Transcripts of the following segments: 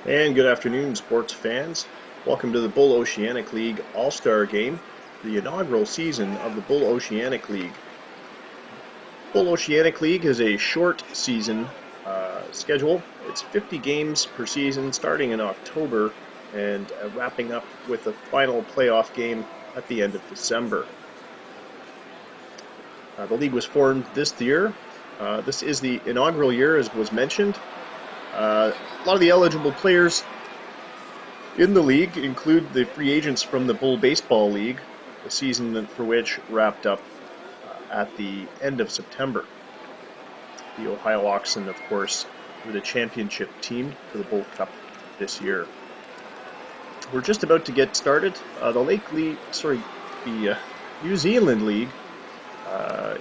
And good afternoon, sports fans. Welcome to the Bull Oceanic League All-Star Game, the inaugural season of the Bull Oceanic League. Bull Oceanic League is a short season schedule. It's 50 games per season starting in October and wrapping up with a final playoff game at the end of December. The league was formed this year. This is the inaugural year, as was mentioned. A lot of the eligible players in the league include the free agents from the Bull Baseball League, the season for which wrapped up at the end of September. The Ohio Oxen, of course, were the championship team for the Bull Cup this year. We're just about to get started. The New Zealand League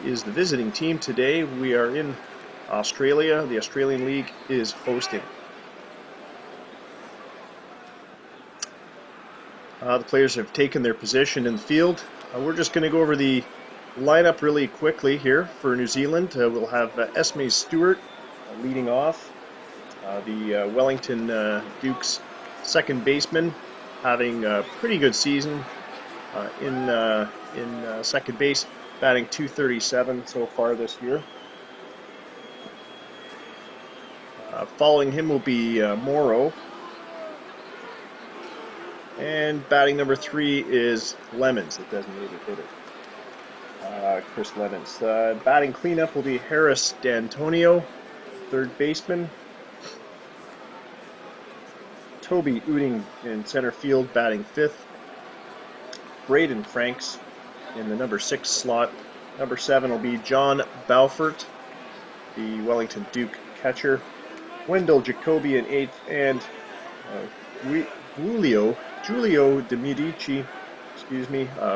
is the visiting team today. We are in Australia. The Australian League is hosting. The players have taken their position in the field. We're just going to go over the lineup really quickly here for New Zealand. We'll have Esme Stewart leading off. The Wellington Dukes second baseman, having a pretty good season in second base, batting .237 so far this year. Following him will be Morrow. And batting number 3 is Lemons, the designated hitter. Chris Lemons. Batting cleanup will be Harris D'Antonio, third baseman. Toby Uding in center field, batting 5th. Braden Franks in the number 6 slot. Number 7 will be John Balfort, the Wellington Duke catcher. Wendell Jacoby in 8th, and Giulio De Medici,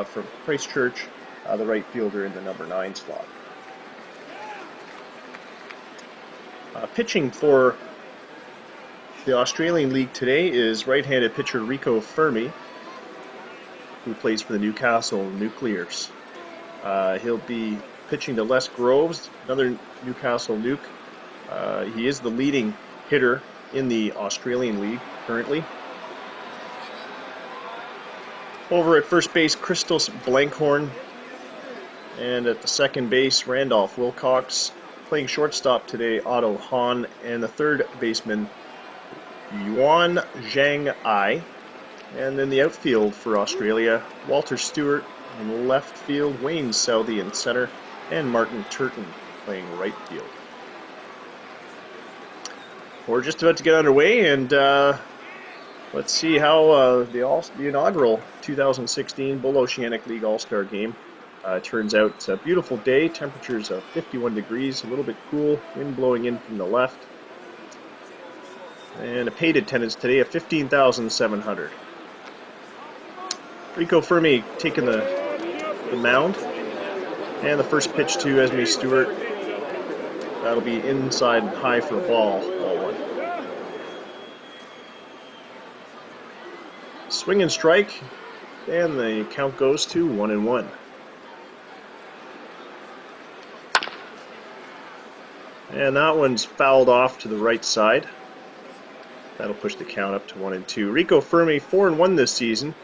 from Christchurch, the right fielder in the number 9 slot. Pitching for the Australian League today is right-handed pitcher Rico Fermi, who plays for the Newcastle Nuclears. He'll be pitching to Les Groves, another Newcastle Nuke. He is the leading hitter in the Australian League currently. Over at first base, Christos Blankhorn. And at the second base, Randolph Wilcox. Playing shortstop today, Otto Hahn. And the third baseman, Yuan Zhang Ai. And then the outfield for Australia, Walter Stewart. In left field, Wayne Southey in center. And Martin Turton playing right field. We're just about to get underway, and let's see how the inaugural 2016 Bull Oceanic League All-Star Game turns out. It's a beautiful day, temperatures of 51 degrees, a little bit cool, wind blowing in from the left. And a paid attendance today of 15,700. Rico Fermi taking the mound. And the first pitch to Esme Stewart. That'll be inside and high for a ball 1. Swing and strike, and the count goes to 1-1. And that one's fouled off to the right side. That'll push the count up to 1-2. Rico Fermi, 4-1 this season.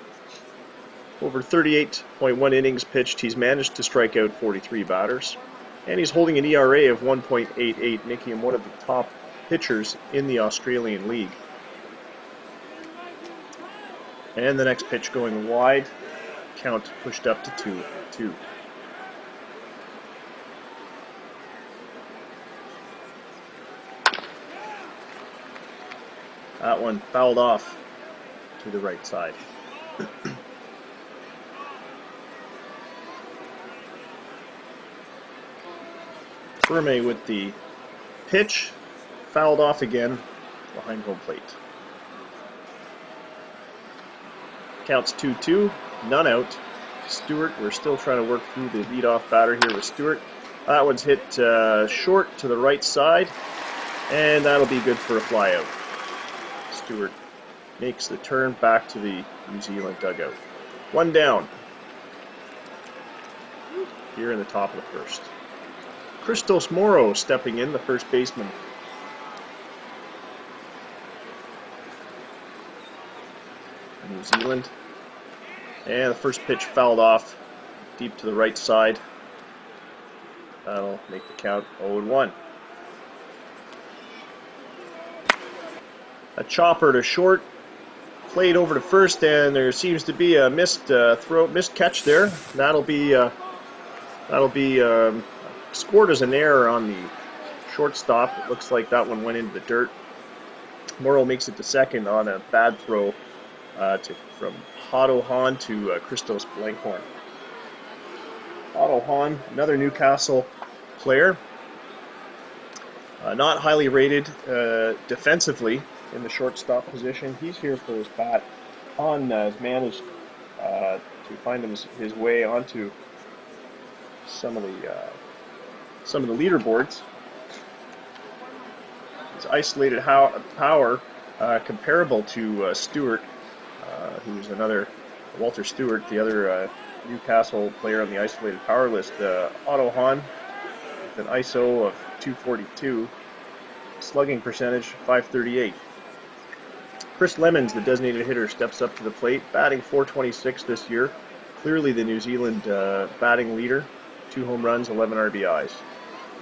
Over 38.1 innings pitched, he's managed to strike out 43 batters. And he's holding an ERA of 1.88, making him one of the top pitchers in the Australian League. And the next pitch going wide, count pushed up to 2-2. That one fouled off to the right side. Fermi with the pitch, fouled off again behind home plate. Counts 2-2, none out. Stewart, we're still trying to work through the leadoff batter here with Stewart. That one's hit short to the right side, and that'll be good for a flyout. Stewart makes the turn back to the New Zealand dugout. 1 down here in the top of the first. Christos Morrow stepping in, the first baseman. New Zealand. And the first pitch fouled off deep to the right side. That'll make the count 0-1. A chopper to short, played over to first, and there seems to be a missed catch there. That'll be scored as an error on the shortstop. It looks like that one went into the dirt. Morrow makes it to second on a bad throw from Otto Hahn to Christos Blankhorn. Otto Hahn, another Newcastle player, not highly rated defensively in the shortstop position. He's here for his bat. Hahn has managed to find his way onto some of the leaderboards. His isolated power comparable to Stewart, who's another Walter Stewart, the other Newcastle player on the isolated power list. Otto Hahn with an ISO of 242, slugging percentage 538. Chris Lemons, the designated hitter, steps up to the plate, batting .426 this year. Clearly the New Zealand batting leader. 2 home runs, 11 RBIs.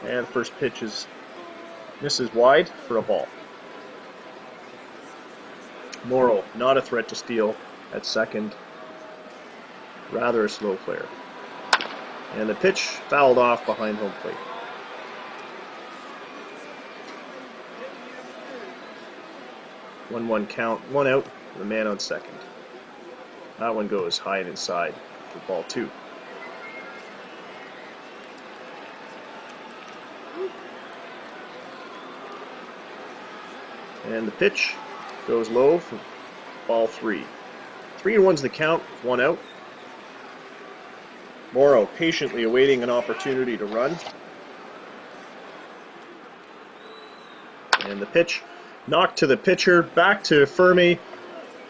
And first pitch misses wide for a ball. Morrow, not a threat to steal at second. Rather a slow player. And the pitch fouled off behind home plate. One count, 1 out, the man on second. That one goes high and inside for ball 2. And the pitch goes low for ball 3. 3-1's the count, 1 out. Morrow patiently awaiting an opportunity to run. And the pitch knocked to the pitcher, back to Fermi,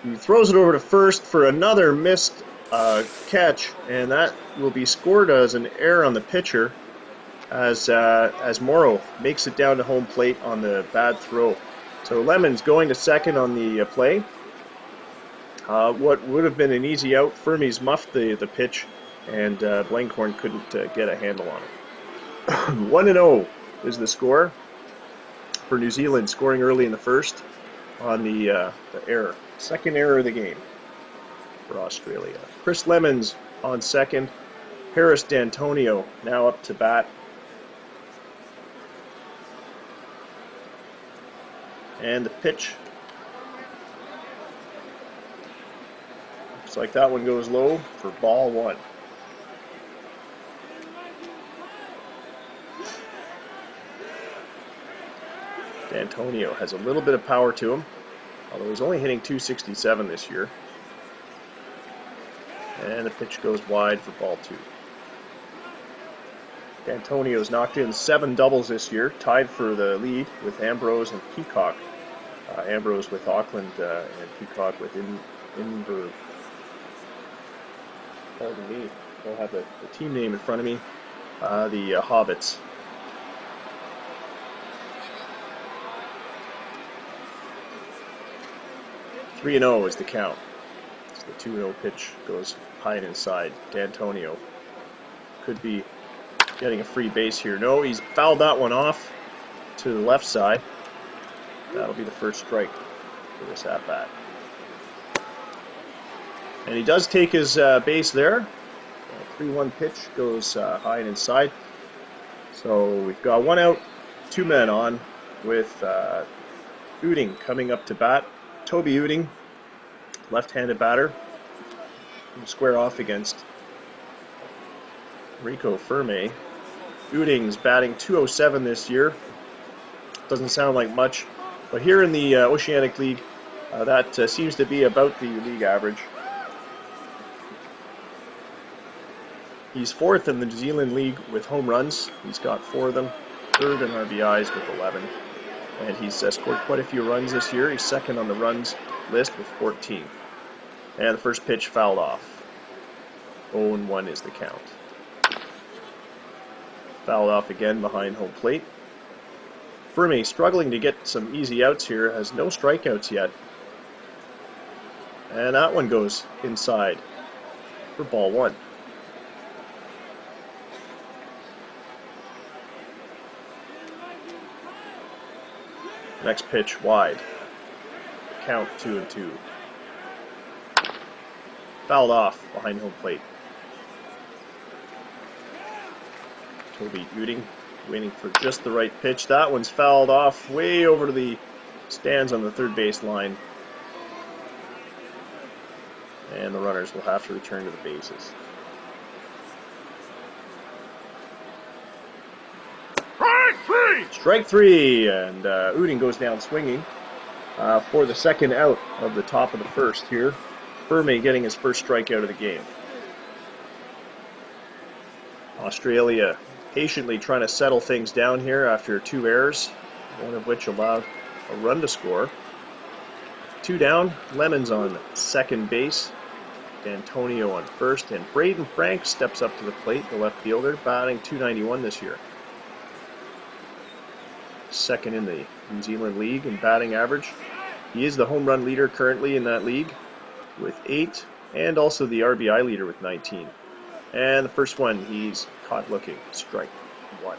who throws it over to first for another missed catch, and that will be scored as an error on the pitcher as Morrow makes it down to home plate on the bad throw. So Lemons going to second on the play. What would have been an easy out, Fermi's muffed the pitch, and Blankhorn couldn't get a handle on it. 1-0 is the score for New Zealand, scoring early in the first on the error. Second error of the game for Australia. Chris Lemons on second. Harris D'Antonio now up to bat. And the pitch. Looks like that one goes low for ball 1. D'Antonio has a little bit of power to him, although he's only hitting .267 this year. And the pitch goes wide for ball 2. D'Antonio's knocked in 7 doubles this year, tied for the lead with Ambrose and Peacock. Ambrose with Auckland and Peacock with Inver. Pardon me, I don't have the team name in front of me. The Hobbits. .3-0 is the count. So the 2-0 pitch goes high and inside. D'Antonio could be getting a free base here. No, he's fouled that one off to the left side. That'll be the first strike for this at-bat. And he does take his base there. 3-1 pitch goes high and inside. So we've got 1 out, 2 men on with Uding coming up to bat. Toby Uding, left-handed batter, will square off against Rico Fermi. Uding's batting .207 this year. Doesn't sound like much, but here in the Oceanic League, that seems to be about the league average. He's 4th in the New Zealand League with home runs. He's got 4 of them. 3rd in RBIs with 11. And he's scored quite a few runs this year. He's 2nd on the runs list with 14. And the first pitch fouled off. 0-1 is the count. Fouled off again behind home plate. Fermi struggling to get some easy outs here. Has no strikeouts yet. And that one goes inside for ball one. Next pitch wide. Count 2-2. Fouled off behind home plate. Toby Uding waiting for just the right pitch. That one's fouled off way over to the stands on the third base line. And the runners will have to return to the bases. Strike three, and Uding goes down swinging for the second out of the top of the first here. Ferme getting his first strikeout of the game. Australia patiently trying to settle things down here after 2 errors, one of which allowed a run to score. 2 down, Lemons on second base, D'Antonio on first, and Braden Frank steps up to the plate, the left fielder, batting .291 this year. Second in the New Zealand League in batting average. He is the home run leader currently in that league with 8, and also the RBI leader with 19. And the first one he's caught looking, strike 1.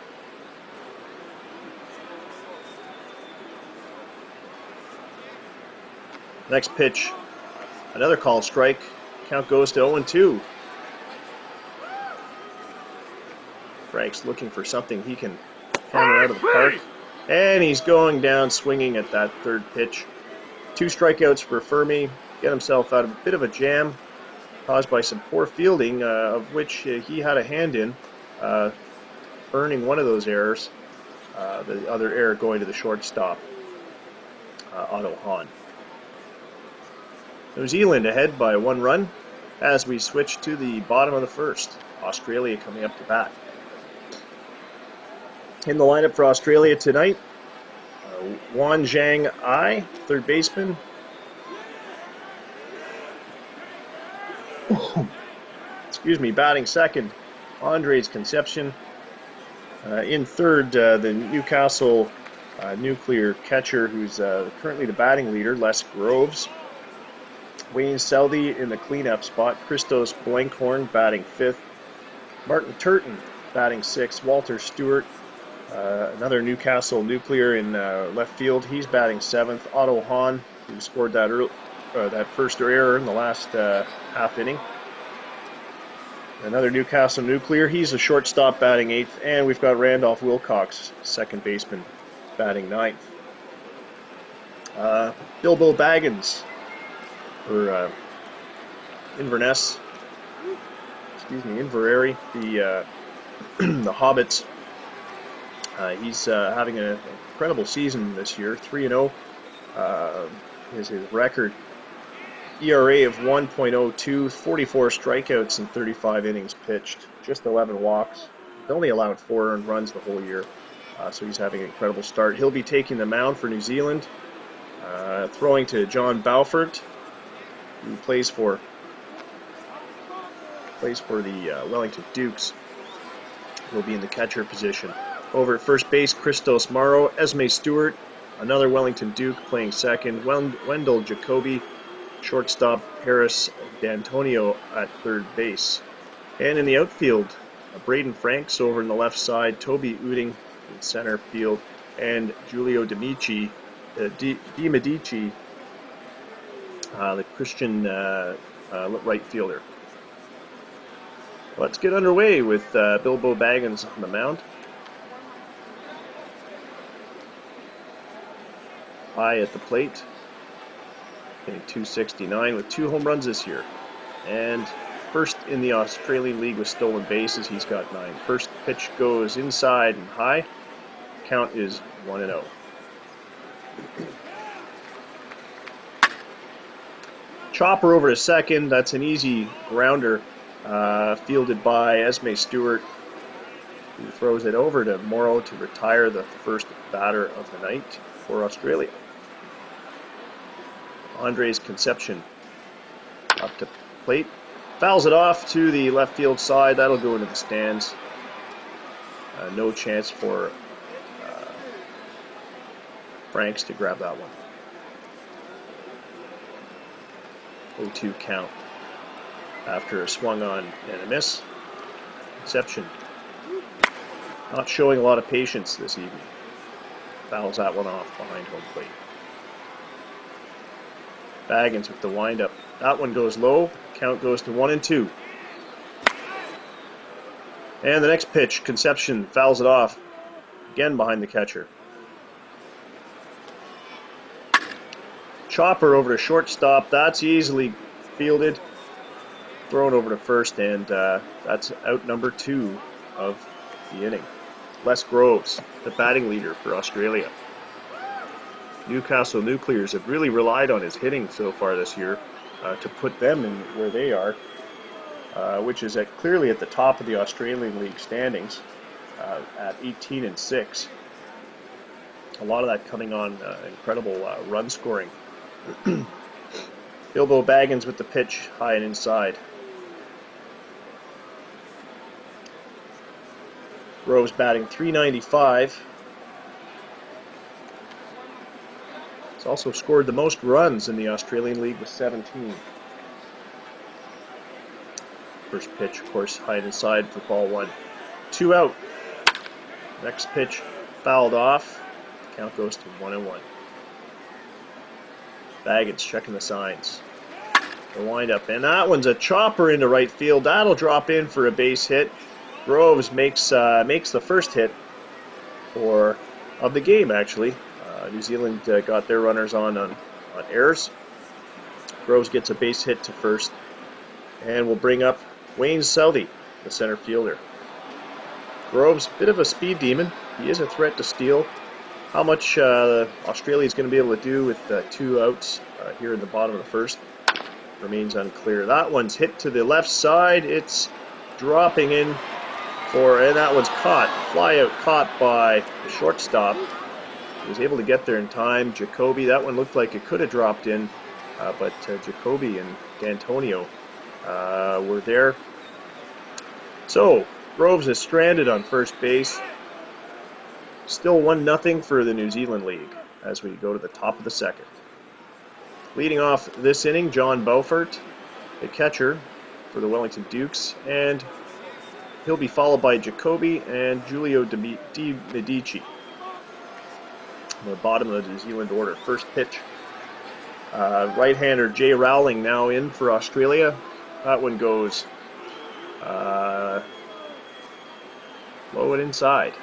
Next pitch, another call strike. Count goes to 0-2. Frank's looking for something he can hammer out of the park. And he's going down swinging at that third pitch. 2 strikeouts for Ferme. Get himself out of a bit of a jam caused by some poor fielding, of which he had a hand in, earning one of those errors. The other error going to the shortstop, Otto Hahn. New Zealand ahead by 1 run as we switch to the bottom of the first. Australia coming up to bat. In the lineup for Australia tonight, Wan Zhang Ai, third baseman. Excuse me, batting second, Andres Concepcion. In third, the Newcastle Nuclear catcher, who's currently the batting leader, Les Groves. Wayne Southey in the cleanup spot. Christos Blankhorn batting 5th. Martin Turton batting 6th. Walter Stewart, another Newcastle Nuclear in left field. He's batting 7th. Otto Hahn, who scored that first error in the last half inning. Another Newcastle Nuclear. He's a shortstop batting 8th. And we've got Randolph Wilcox, second baseman, batting 9th. Bilbo Baggins for Inverness. Inverary, the the Hobbits. He's having an incredible season this year, 3-0. His record ERA of 1.02, 44 strikeouts in 35 innings pitched, just 11 walks. He's only allowed 4 earned runs the whole year, so he's having an incredible start. He'll be taking the mound for New Zealand, throwing to John Balfourt, who plays for the Wellington Dukes. He'll be in the catcher position. Over at first base, Christos Morrow, Esme Stewart, another Wellington Duke playing second, Wendell Jacoby, shortstop Harris D'Antonio at third base. And in the outfield, Braden Franks over in the left side, Toby Uding in center field, and Giulio Di Medici, the Christian right fielder. Let's get underway with Bilbo Baggins on the mound. High at the plate, hitting .269 with 2 home runs this year. And first in the Australian League with stolen bases, he's got 9. First pitch goes inside and high. Count is 1-0. Chopper over to second. That's an easy grounder, fielded by Esme Stewart, who throws it over to Morrow to retire the first batter of the night for Australia. Andres Concepcion up to plate, fouls it off to the left field side. That'll go into the stands. No chance for Franks to grab that one. 0-2 count after a swung on and a miss. Inception. Not showing a lot of patience this evening. Fouls that one off behind home plate. Baggins with the windup. That one goes low. Count goes to 1-2. And the next pitch, Conception fouls it off. Again behind the catcher. Chopper over to shortstop. That's easily fielded. Thrown over to first, and that's out number 2 of the inning. Les Groves, the batting leader for Australia. Newcastle Nuclears have really relied on his hitting so far this year to put them in where they are, which is clearly at the top of the Australian League standings at 18-6. A lot of that coming on incredible run scoring. Bilbo Baggins with the pitch, high and inside. Groves batting .395. He's also scored the most runs in the Australian League with 17. First pitch, of course, high and inside for ball 1. 2 out. Next pitch fouled off. Count goes to 1-1. Baggins checking the signs. The windup, and that one's a chopper into right field. That'll drop in for a base hit. Groves makes the first hit of the game, actually. New Zealand got their runners on errors. Groves gets a base hit to first, and we'll bring up Wayne Southey, the center fielder. Groves, bit of a speed demon. He is a threat to steal. How much Australia is going to be able to do with 2 outs here in the bottom of the first remains unclear. That one's hit to the left side. It's dropping in and that one's caught. Fly out caught by the shortstop. He was able to get there in time. Jacoby, that one looked like it could have dropped in, but Jacoby and D'Antonio were there. So, Groves is stranded on first base. Still 1-0 for the New Zealand League as we go to the top of the second. Leading off this inning, John Beaufort, the catcher for the Wellington Dukes, and he'll be followed by Jacoby and Giulio Di Medici. The bottom of the New Zealand order. First pitch. Right-hander Jay Rowling now in for Australia. That one goes low and inside.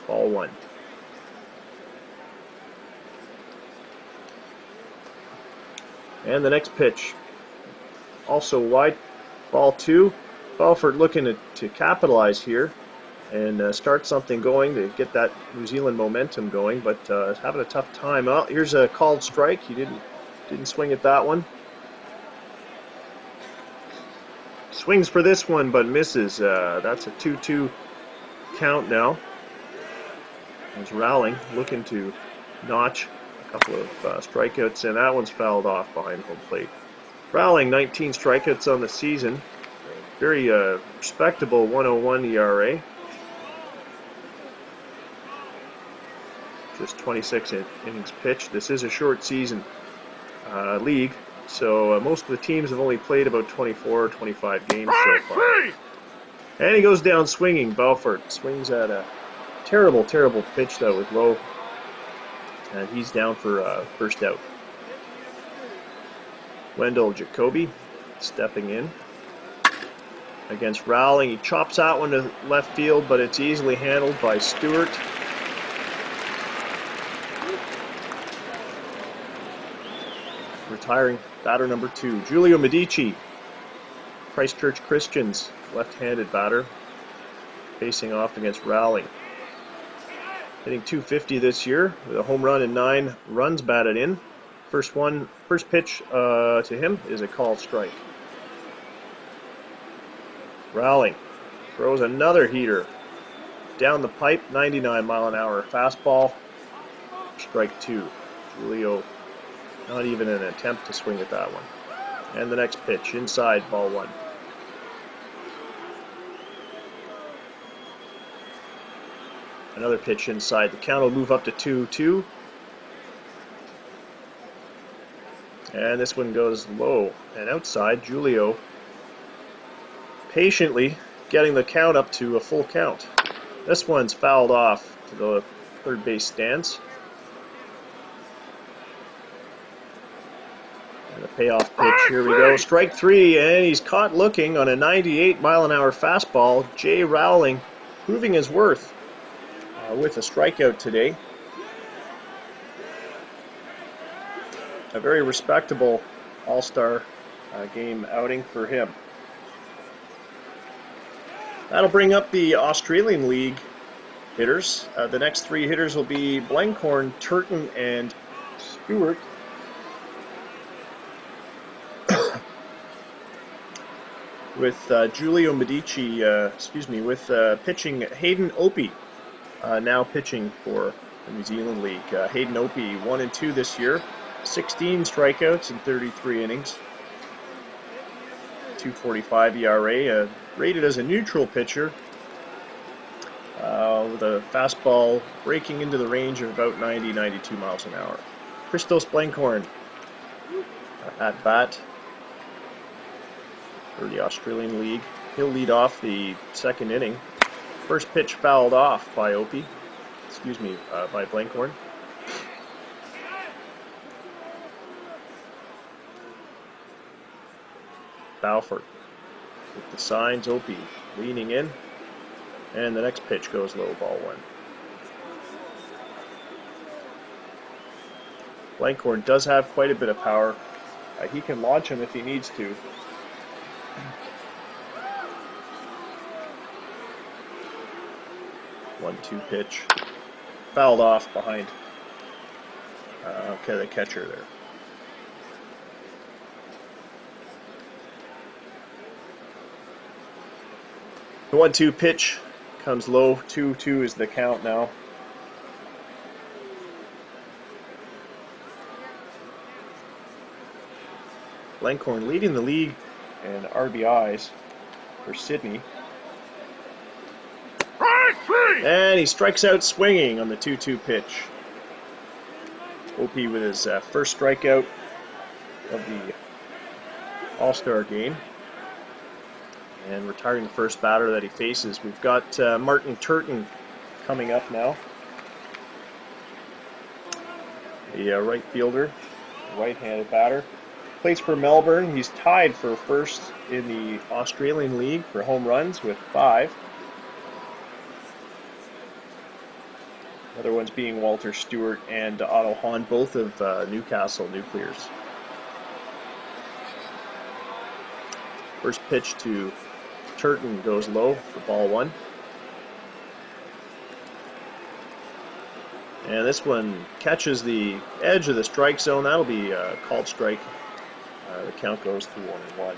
Ball 1. And the next pitch. Also wide. Ball 2. Beaufort looking to capitalize here and start something going to get that New Zealand momentum going, but having a tough time. Well, here's a called strike. He didn't swing at that one. Swings for this one, but misses. That's a 2-2 count now. There's Rowling looking to notch a couple of strikeouts, and that one's fouled off behind home plate. Rowling, 19 strikeouts on the season. Very respectable 1.01 ERA. Just 26 innings pitched. This is a short season league, so most of the teams have only played about 24 or 25 games so far. And he goes down swinging. Beaufort swings at a terrible, terrible pitch that was low, and he's down for first out. Wendell Jacoby stepping in against Rowling. He chops that one to left field, but it's easily handled by Stewart. Retiring batter number 2, Giulio Medici, Christchurch Christians, left-handed batter, facing off against Rowling. Hitting .250 this year with a home run and 9 runs batted in. First pitch to him is a called strike. Rowling throws another heater down the pipe, 99-mile-an-hour fastball. Strike 2. Julio, not even an attempt to swing at that one. And the next pitch, inside, ball 1. Another pitch inside. The count will move up to 2-2. And this one goes low and outside. Julio patiently getting the count up to a full count. This one's fouled off to the third base stands. And the payoff pitch, here we go. Strike three, and he's caught looking on a 98-mile-an-hour fastball. Jay Rowling proving his worth with a strikeout today. A very respectable all-star game outing for him. That'll bring up the Australian League hitters. The next three hitters will be Blenkhorn, Turton, and Stewart. With Giulio Medici, with pitching Hayden Opie, now pitching for the New Zealand League. Hayden Opie 1-2 this year, 16 strikeouts in 33 innings, 2.45 ERA, rated as a neutral pitcher, with a fastball breaking into the range of about 90-92 miles an hour. Christos Blenkhorn at bat for the Australian League. He'll lead off the second inning. First pitch fouled off by by Blenkhorn. Balfour with the signs. Opie leaning in, and the next pitch goes low, ball one. Blenkhorn does have quite a bit of power. He can launch him if he needs to. 1-2 pitch. Fouled off behind the catcher there. The 1-2 pitch comes low. 2-2 is the count now. Blenkhorn leading the league in RBIs for Sydney. And he strikes out swinging on the 2-2 pitch. Opie with his first strikeout of the All-Star game. And retiring the first batter that he faces. We've got Martin Turton coming up now. The right fielder, right-handed batter. Plays for Melbourne. He's tied for first in the Australian League for home runs with 5. Other ones being Walter Stewart and Otto Hahn, both of Newcastle Nuclears. First pitch to Turton goes low for ball one. And this one catches the edge of the strike zone. That'll be a called strike. The count goes to 1-1.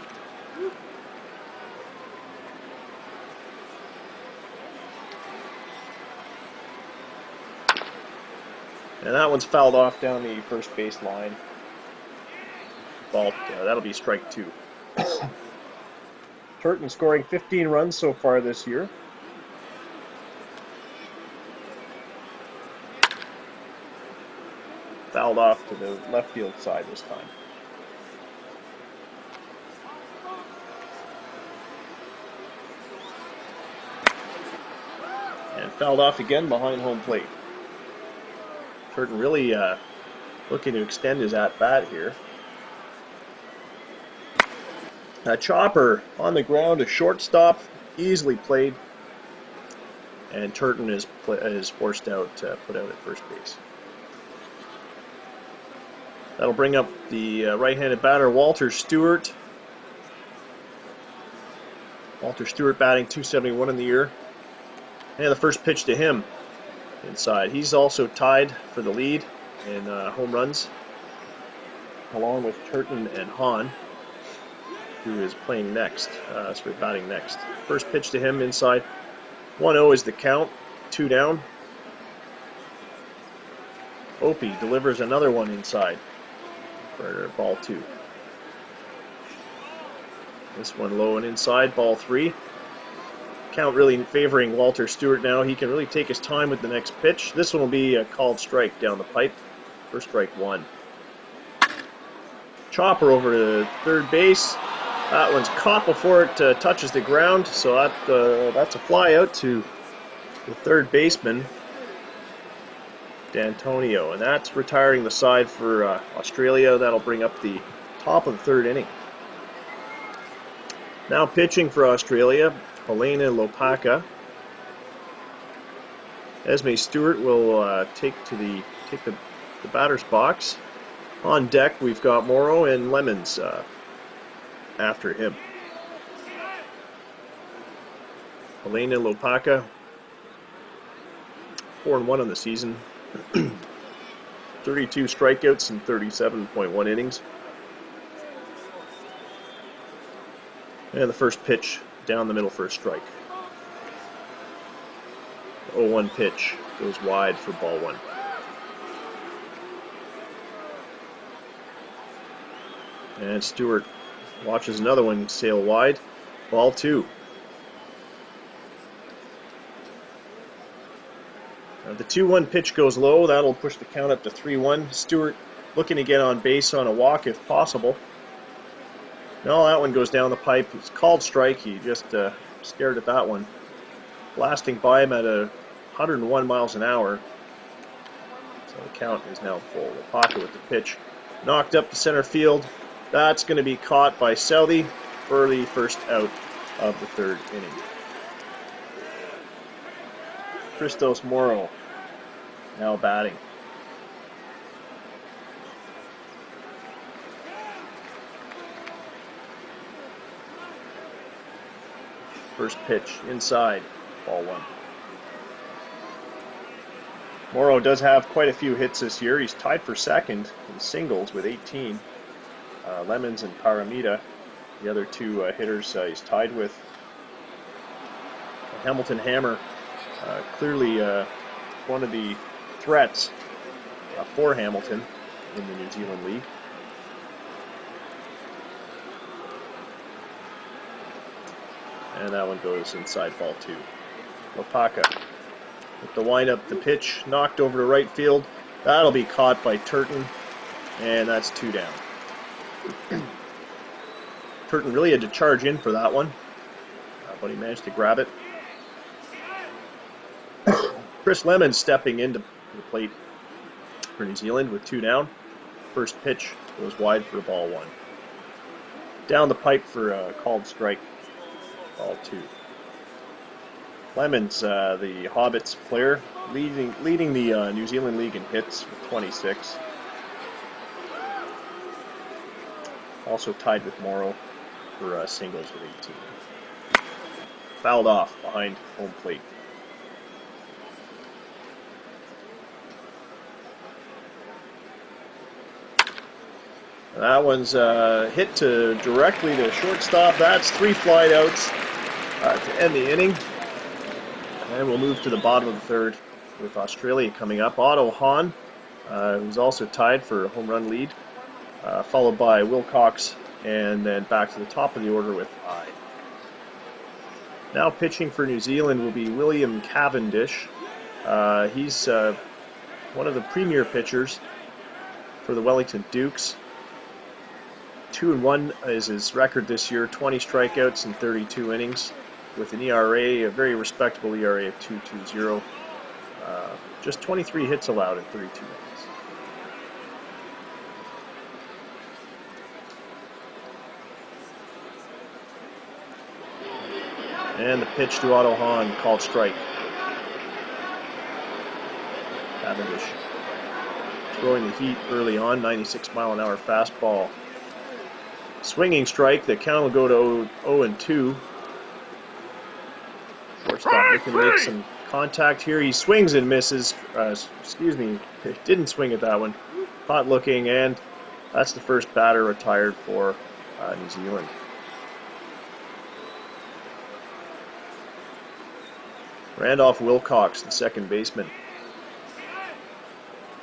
And that one's fouled off down the first base line. Ball, that'll be strike 2. Turton scoring 15 runs so far this year. Fouled off to the left field side this time. And fouled off again behind home plate. Turton really looking to extend his at-bat here. A chopper on the ground, a shortstop, easily played. And Turton is forced out, put out at first base. That'll bring up the right-handed batter, Walter Stewart. Walter Stewart batting .271 in the year. And the first pitch to him inside. He's also tied for the lead in home runs, along with Turton and Hahn, who is playing next, batting next. First pitch to him inside. 1-0 is the count, 2 down. Opie delivers another one inside for ball 2. This one low and inside, ball 3. Count really favoring Walter Stewart now. He can really take his time with the next pitch. This one will be a called strike down the pipe. First strike 1. chopper over to third base. That one's caught before it touches the ground, so that's a fly out to the third baseman, D'Antonio, and that's retiring the side for Australia. That'll bring up the top of the third inning. Now pitching for Australia, Helena Lopaka. Esme Stewart will take the batter's box. On deck, we've got Morrow and Lemons after him. Helena Lopaka, 4-1 on the season, 32 strikeouts and 37.1 innings. And the first pitch down the middle for a strike. 0-1 pitch goes wide for ball one. And Stewart watches another one sail wide. Ball two. The 2-1 pitch goes low. That'll push the count up to 3-1. Stewart looking to get on base on a walk if possible. No, that one goes down the pipe. It's called strike. He just stared at that one. Blasting by him at 101 miles an hour. So the count is now full. Lopaka with the pitch. Knocked up to center field. That's going to be caught by Southey for the first out of the third inning. Christos Morrow now batting. First pitch inside, ball one. Morrow does have quite a few hits this year. He's tied for second in singles with 18. Lemons and Paramita, the other two hitters he's tied with. Hamilton Hammer, clearly one of the threats for Hamilton in the New Zealand League. And that one goes inside, ball two. Lopaka with the windup, the pitch knocked over to right field. That'll be caught by Turton, and that's two down. Turton really had to charge in for that one, but he managed to grab it. Chris Lemon stepping into the plate for New Zealand with two down. First pitch goes wide for ball one. Down the pipe for a called strike, ball two. Lemons, the Hobbits player, leading the New Zealand League in hits with 26. Also tied with Morrow for singles with 18. Fouled off behind home plate. That one's hit directly to shortstop. That's three fly outs to end the inning. And we'll move to the bottom of the third with Australia coming up. Otto Hahn, who's also tied for a home run lead, followed by Wilcox, and then back to the top of the order with I. Now pitching for New Zealand will be William Cavendish. He's one of the premier pitchers for the Wellington Dukes. 2-1 is his record this year, 20 strikeouts in 32 innings, with an ERA, a very respectable ERA of 2.20. Just 23 hits allowed in 32 innings. And the pitch to Otto Hahn, called strike. Cavendish throwing the heat early on, 96-mile-an-hour fastball. Swinging strike, the count will go to 0-2. Shortstop looking to make some contact here. He swings and misses. Didn't swing at that one. Caught looking, and that's the first batter retired for New Zealand. Randolph Wilcox, the second baseman,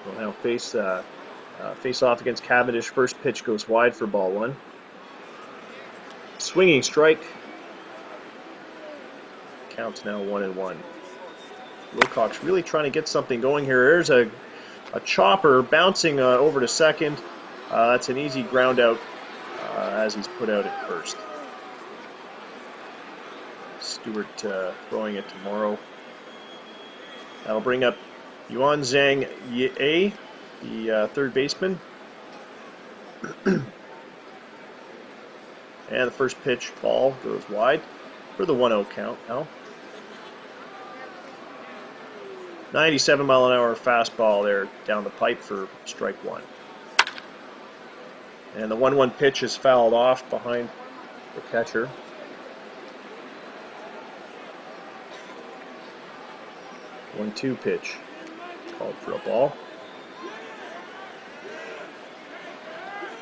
will now face off against Cavendish. First pitch goes wide for ball one. Swinging strike. Counts now 1-1. Wilcox really trying to get something going here. There's a chopper bouncing over to second. That's an easy ground out as he's put out at first. Stewart throwing it to Morrow. That'll bring up Yuan Zhang Ye, the third baseman. And the first pitch ball goes wide for the 1-0 count now. 97-mile-an-hour fastball there down the pipe for strike one. And the 1-1 pitch is fouled off behind the catcher. The 1-2 pitch called for a ball.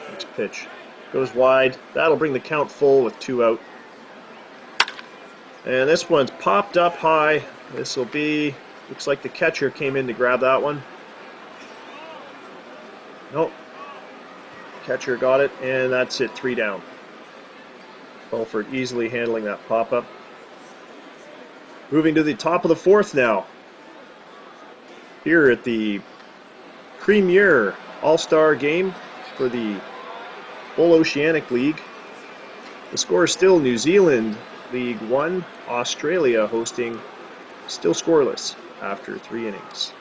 Next pitch goes wide. That'll bring the count full with 2 out. And this one's popped up high. This will be, looks like the catcher came in to grab that one. Nope. Catcher got it, and that's it, 3 down. Belfort easily handling that pop-up. Moving to the top of the 4th now. Here at the premier All-Star game for the Bull Oceanic League. The score is still New Zealand League 1, Australia hosting, still scoreless after 3 innings.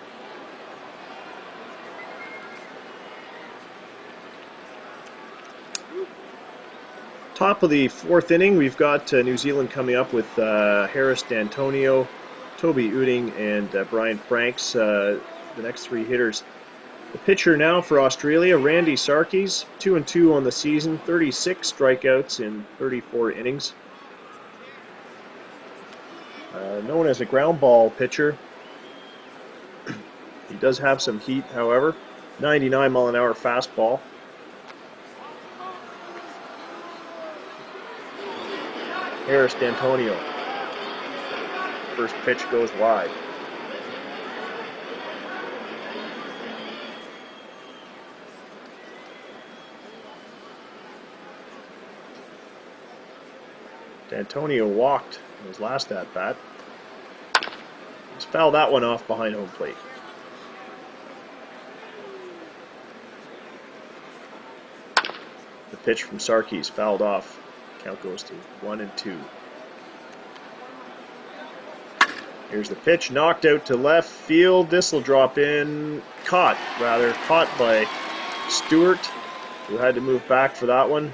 Top of the 4th inning, we've got New Zealand coming up with Harris D'Antonio, Toby Uding, and Brian Franks, the next 3 hitters. The pitcher now for Australia, Randy Sarkis, 2-2 on the season, 36 strikeouts in 34 innings. Known as a ground ball pitcher. He does have some heat, however. 99-mile-an-hour fastball. Harris D'Antonio. First pitch goes wide. D'Antonio walked in his last at-bat. He's fouled that one off behind home plate. The pitch from Sarkis fouled off. Count goes to 1-2. Here's the pitch, knocked out to left field. This will drop in, caught by Stewart, who had to move back for that one.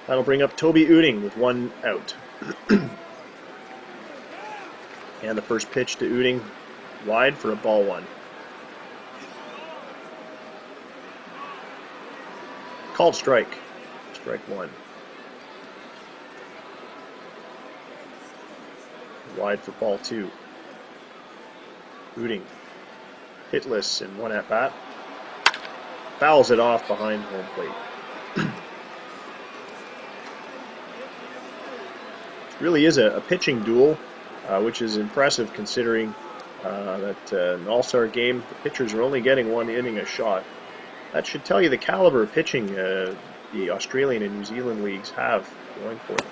That'll bring up Toby Uding with 1 out. And the first pitch to Uding, wide for a ball 1. Called strike. Strike 1. Wide for ball 2. Uding hitless in 1 at-bat. Fouls it off behind home plate. Really is a pitching duel, which is impressive considering that an all-star game, the pitchers are only getting 1 inning a shot. That should tell you the caliber of pitching the Australian and New Zealand leagues have going for them.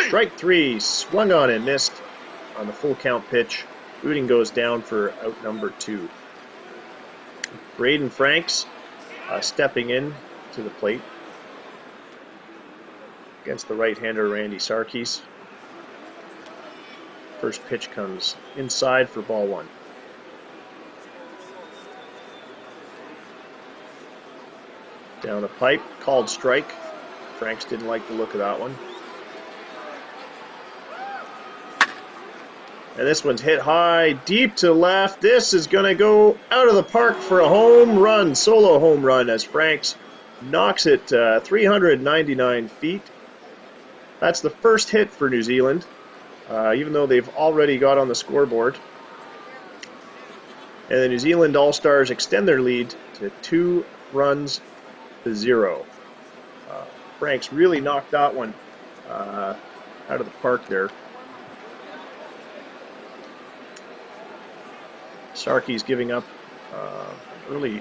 Strike 3, swung on and missed on the full count pitch. Uding goes down for out number 2. Braden Franks stepping in to the plate against the right-hander Randy Sarkis. First pitch comes inside for ball 1. Down the pipe, called strike. Franks didn't like the look of that one. And this one's hit high, deep to left. This is going to go out of the park for a home run, solo home run, as Franks knocks it 399 feet. That's the first hit for New Zealand, even though they've already got on the scoreboard. And the New Zealand All-Stars extend their lead to 2 runs to 0. Franks really knocked that one out of the park there. Sarkis giving up early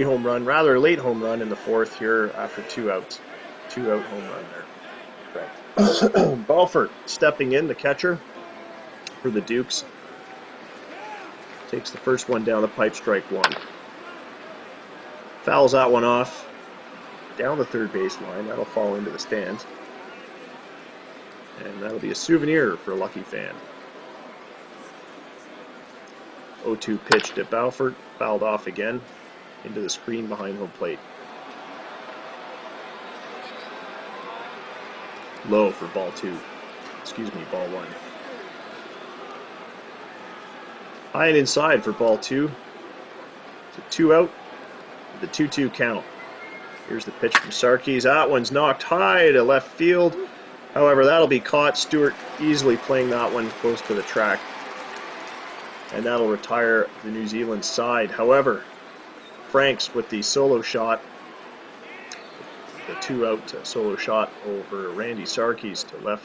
home run, rather late home run in the 4th here after 2 outs. 2-out home run there. Belfort stepping in, the catcher for the Dukes. Takes the first one down the pipe, strike one. Fouls that one off down the third base line. That'll fall into the stands. And that'll be a souvenir for a lucky fan. 0-2 pitch to Balfour, fouled off again into the screen behind home plate. Low for ball two. Ball one. High and inside for ball two. It's a 2-out. The 2-2 count. Here's the pitch from Sarkis. That one's knocked high to left field. However, that'll be caught. Stewart easily playing that one close to the track. And that'll retire the New Zealand side. However, Franks with the solo shot, the 2-out solo shot over Randy Sarkis to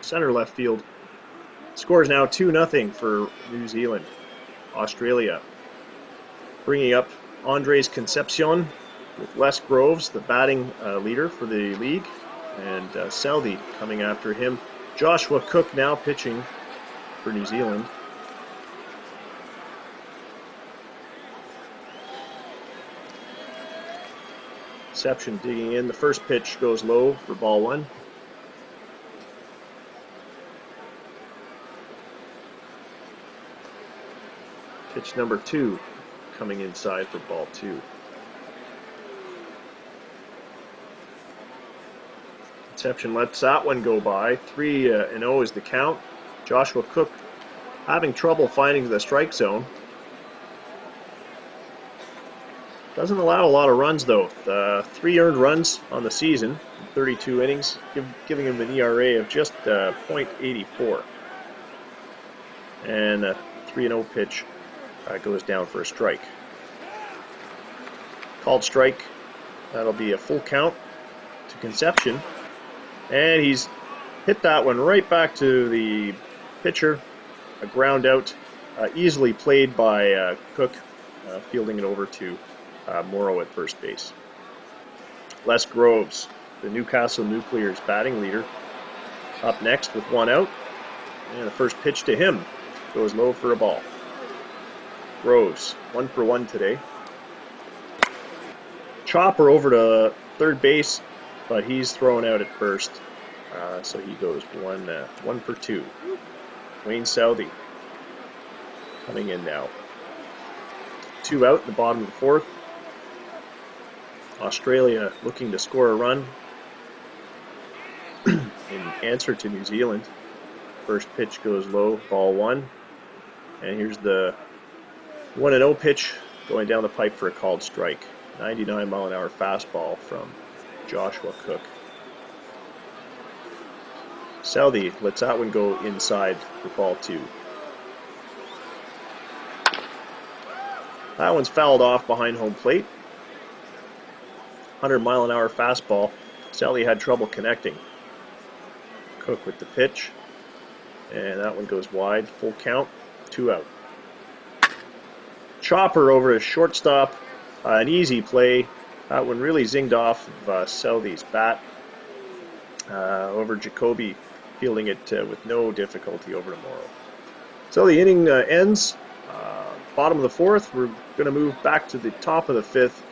center left field. Scores now 2-0 for New Zealand. Australia bringing up Andres Concepcion with Les Groves, the batting leader for the league, and Seldy coming after him. Joshua Cook now pitching for New Zealand. Sept digging in. The first pitch goes low for ball one. Pitch number 2 coming inside for ball 2. Sept lets that one go by. 3-0 is the count. Joshua Cook having trouble finding the strike zone. Doesn't allow a lot of runs though. 3 earned runs on the season, 32 innings, giving him an ERA of just .84. And a 3-0 pitch goes down for a strike. Called strike. That'll be a full count to Concepcion. And he's hit that one right back to the pitcher. A ground out, easily played by Cook, fielding it over to Morrow at first base. Les Groves, the Newcastle Nuclear's batting leader, up next with 1 out. And the first pitch to him goes low for a ball. Groves, 1 for 1 today. Chopper over to third base, but he's thrown out at first. So he goes 1 for 2. Wayne Southey coming in now. 2 out in the bottom of the fourth. Australia looking to score a run in answer to New Zealand. First pitch goes low, ball 1. And here's the 1-0 pitch going down the pipe for a called strike. 99-mile-an-hour fastball from Joshua Cook. Southey lets that one go inside for ball 2. That one's fouled off behind home plate. 100-mile-an-hour fastball. Southey had trouble connecting. Cook with the pitch. And that one goes wide. Full count. 2 out. Chopper over to shortstop. An easy play. That one really zinged off of Southey's bat. Over Jacoby, fielding it with no difficulty over to Morrow. So the inning ends. Bottom of the fourth. We're going to move back to the top of the fifth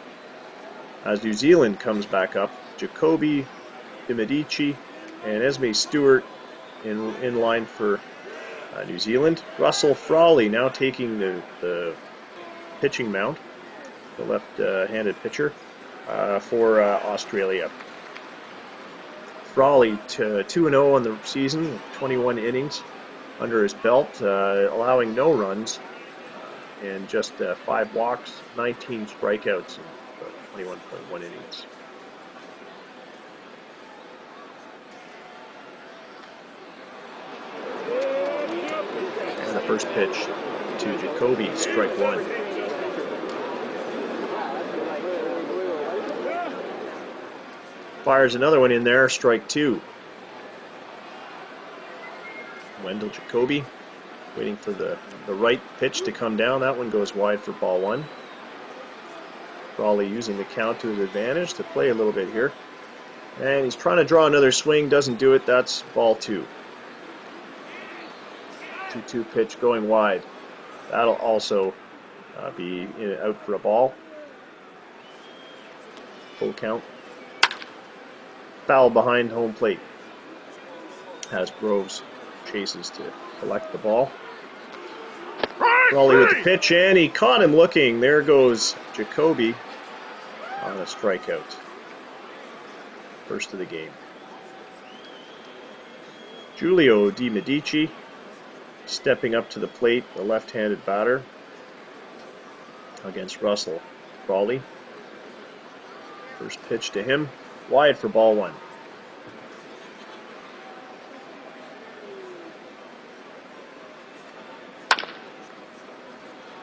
as New Zealand comes back up. Jacoby, DiMedici, and Esme Stewart in line for New Zealand. Russell Frawley now taking the pitching mound, the left-handed pitcher for Australia. Frawley 2-0 on the season, 21 innings under his belt, allowing no runs and just 5 walks, 19 strikeouts in 21.1 innings. And the first pitch to Jacoby, strike 1. Fires another one in there, strike 2. Wendell Jacoby waiting for the right pitch to come down. That one goes wide for ball 1. Frawley using the count to his advantage to play a little bit here. And he's trying to draw another swing, doesn't do it. That's ball 2. 2-2 pitch going wide. That'll also be out for a ball. Full count. Foul behind home plate as Groves chases to collect the ball. Raleigh with the pitch, and he caught him looking. There goes Jacoby on a strikeout. First of the game. Giulio Di Medici stepping up to the plate, the left-handed batter against Russell Frawley. First pitch to him, wide for ball one.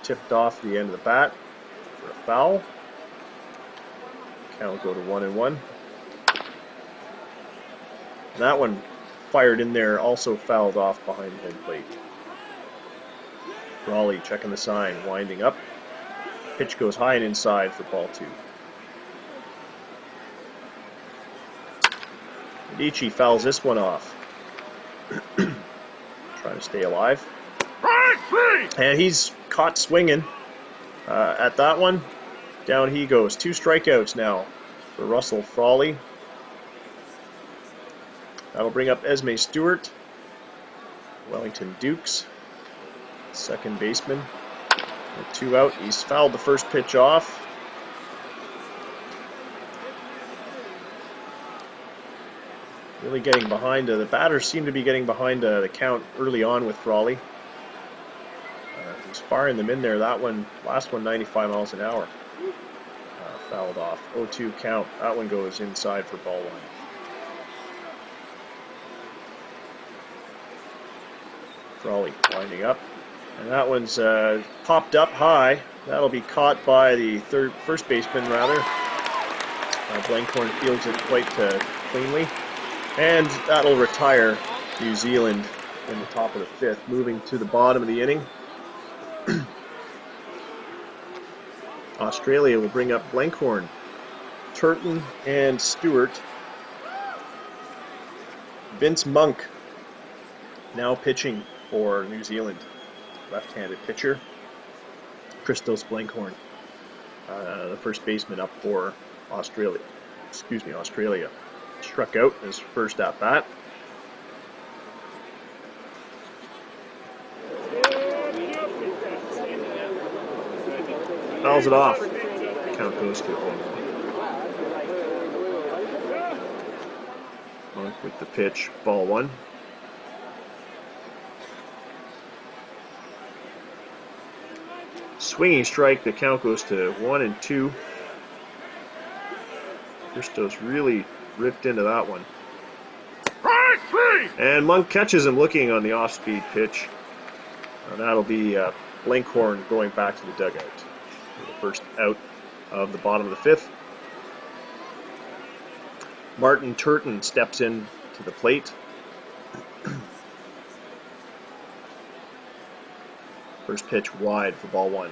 Tipped off the end of the bat for a foul. Count will go to 1-1. And that one fired in there, also fouled off behind home plate. Raleigh checking the sign, winding up. Pitch goes high and inside for ball two. Medici fouls this one off. Trying to stay alive. And he's caught swinging at that one. Down he goes. 2 strikeouts now for Russell Frawley. That'll bring up Esme Stewart. Wellington Dukes, second baseman. With 2 out. He's fouled the first pitch off. Really getting behind. The batters seem to be getting behind the count early on with Frawley. He's firing them in there. That one, last one, 95 miles an hour. Fouled off. 0-2 count. That one goes inside for ball one. Frawley winding up. And that one's popped up high. That'll be caught by the first baseman, rather. Blankhorn fields it quite cleanly. And that'll retire New Zealand in the top of the 5th, moving to the bottom of the inning. Australia will bring up Blankhorn, Turton, and Stewart. Vince Monk now pitching for New Zealand. Left-handed pitcher. Christos Blankhorn, the first baseman up for Australia. Australia. Struck out his first at bat. Fouls it off. Count goes to 0-1. Monk with the pitch, ball one. Swinging strike, the count goes to 1-2. Christos really ripped into that one. And Monk catches him looking on the off-speed pitch. And that'll be Blankhorn going back to the dugout. The first out of the bottom of the 5th. Martin Turton steps in to the plate. First pitch wide for ball one.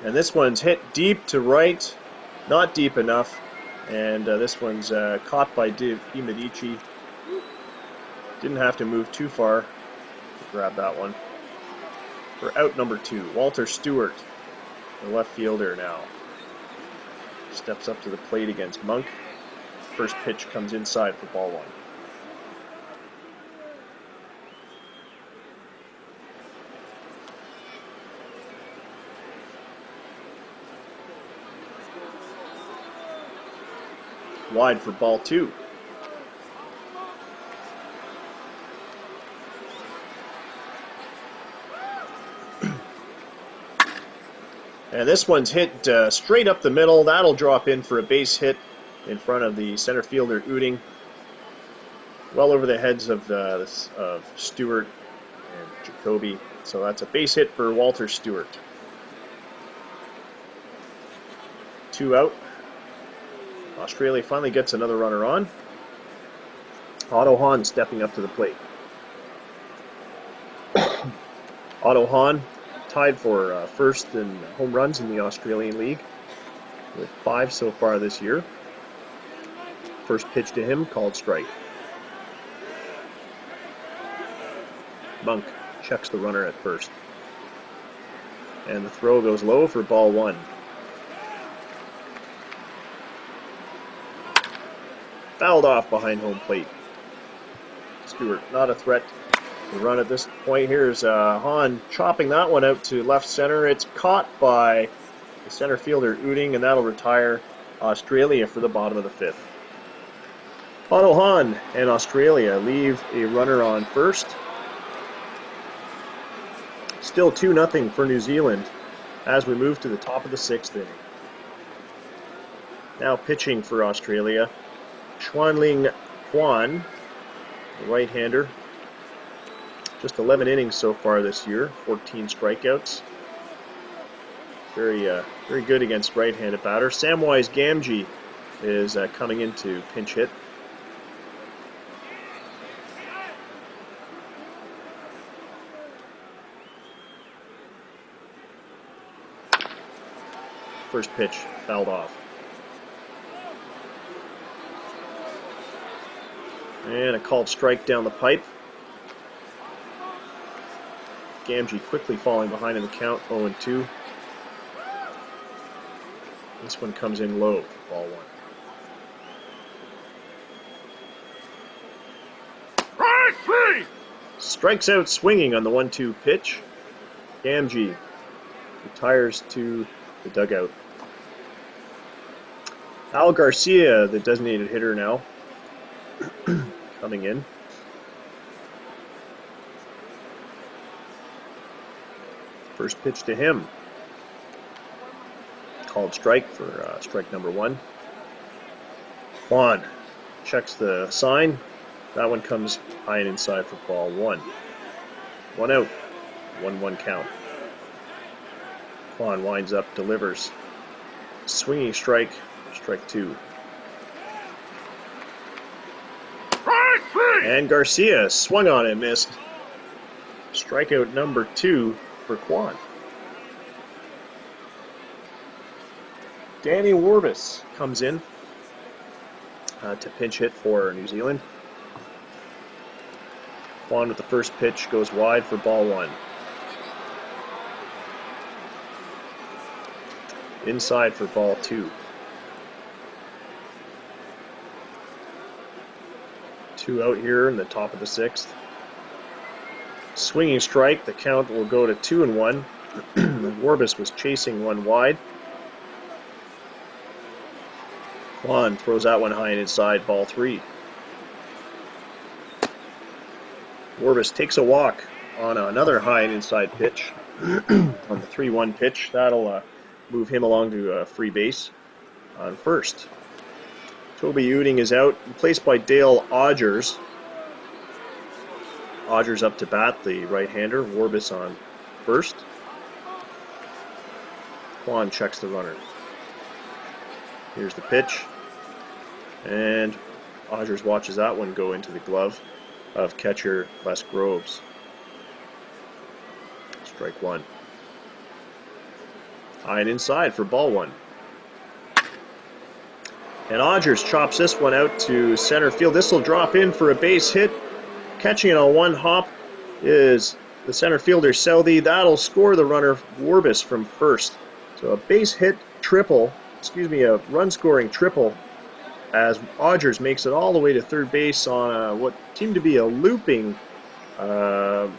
And this one's hit deep to right, not deep enough. And this one's caught by Di Medici. Didn't have to move too far to grab that one. For out number 2, Walter Stewart, the left fielder now. Steps up to the plate against Monk. First pitch comes inside for ball one. Wide for ball two. And this one's hit straight up the middle. That'll drop in for a base hit in front of the center fielder, Uding. Well over the heads of Stewart and Jacoby. So that's a base hit for Walter Stewart. 2 out. Australia finally gets another runner on. Otto Hahn stepping up to the plate. Otto Hahn, tied for first in home runs in the Australian League, with 5 so far this year. First pitch to him, called strike. Monk checks the runner at first. And the throw goes low for ball 1. Fouled off behind home plate. Stewart, not a threat to run at this point. Here's Hahn chopping that one out to left center. It's caught by the center fielder Uding, and that'll retire Australia for the bottom of the 5th. Otto Hahn and Australia leave a runner on first. Still 2-0 for New Zealand as we move to the top of the 6th inning. Now pitching for Australia, Xuanling Quan, the right-hander. Just 11 innings so far this year, 14 strikeouts. Very good against right-handed batters. Samwise Gamgee is coming in to pinch hit. First pitch fouled off. And a called strike down the pipe. Gamgee quickly falling behind in the count, 0-2. This one comes in low for ball 1. Strikes out swinging on the 1-2 pitch. Gamgee retires to the dugout. Al Garcia, the designated hitter now, coming in. First pitch to him. Called strike for strike number 1. Quan checks the sign. That one comes high and inside for ball 1. 1 out. 1-1 count. Quan winds up, delivers. Swinging strike, strike 2. And Garcia swung on and missed. Strikeout number 2 for Quan. Danny Warbis comes in to pinch hit for New Zealand. Quan with the first pitch goes wide for ball 1. Inside for ball 2. 2 out here in the top of the 6th. Swinging strike, the count will go to 2-1. Warbis was chasing one wide. Quan throws that one high and inside, ball 3. Warbis takes a walk on another high and inside pitch on the 3-1 pitch. That'll move him along to a free base on first. Toby Uding is out, replaced by Dale Odgers. Odgers up to bat, the right-hander. Warbis on first. Quan checks the runner. Here's the pitch. And Odgers watches that one go into the glove of catcher Les Groves. Strike 1. High and inside for ball 1. And Odgers chops this one out to center field. This will drop in for a base hit. Catching it on one hop is the center fielder Southey. That'll score the runner Warbis from first. So a base hit triple, a run scoring triple, as Odgers makes it all the way to third base on what seemed to be a looping liner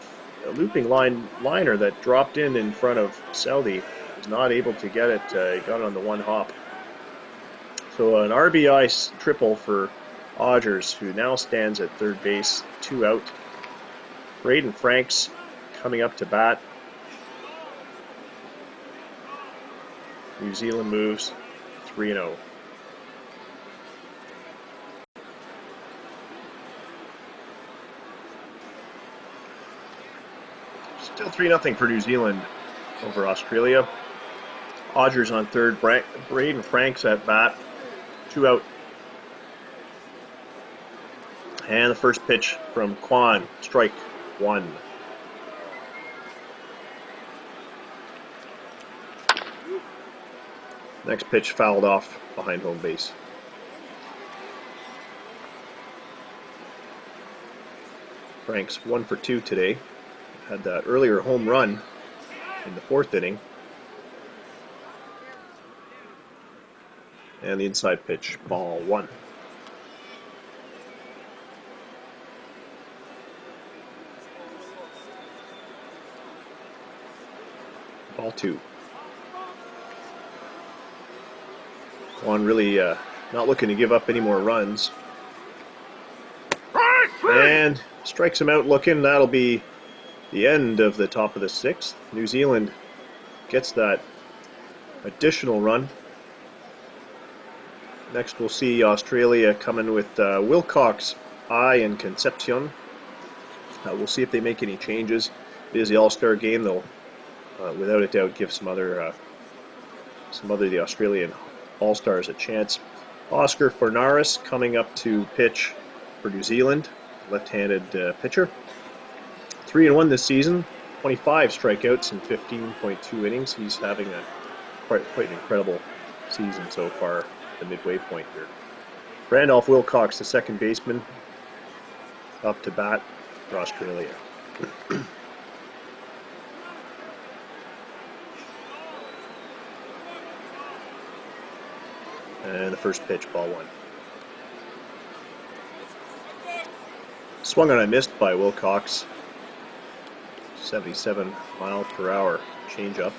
that dropped in front of Southey. Was not able to get it. He got it on the one hop. So an RBI triple for Odgers, who now stands at third base, 2 out. Braden Franks coming up to bat. New Zealand moves 3-0. Still 3-0 for New Zealand over Australia. Odgers on third, Braden Franks at bat, 2 out. And the first pitch from Quan, strike 1. Next pitch fouled off behind home base. Frank's 1 for 2 today. Had that earlier home run in the 4th inning. And the inside pitch, ball 1. Ball 2. Juan really not looking to give up any more runs. And strikes him out looking. That'll be the end of the top of the 6th. New Zealand gets that additional run. Next we'll see Australia coming with Wilcox, I, and Concepcion. We'll see if they make any changes. It is the All-Star game. They'll without a doubt give some other the Australian All-Stars a chance. Oscar Fornaris coming up to pitch for New Zealand, left-handed pitcher. 3-1 this season, 25 strikeouts in 15.2 innings. He's having a quite an incredible season so far, the midway point here. Randolph Wilcox, the second baseman, up to bat for Australia. And the first pitch, ball 1. Swung on and missed by Wilcox. 77 mile per hour changeup.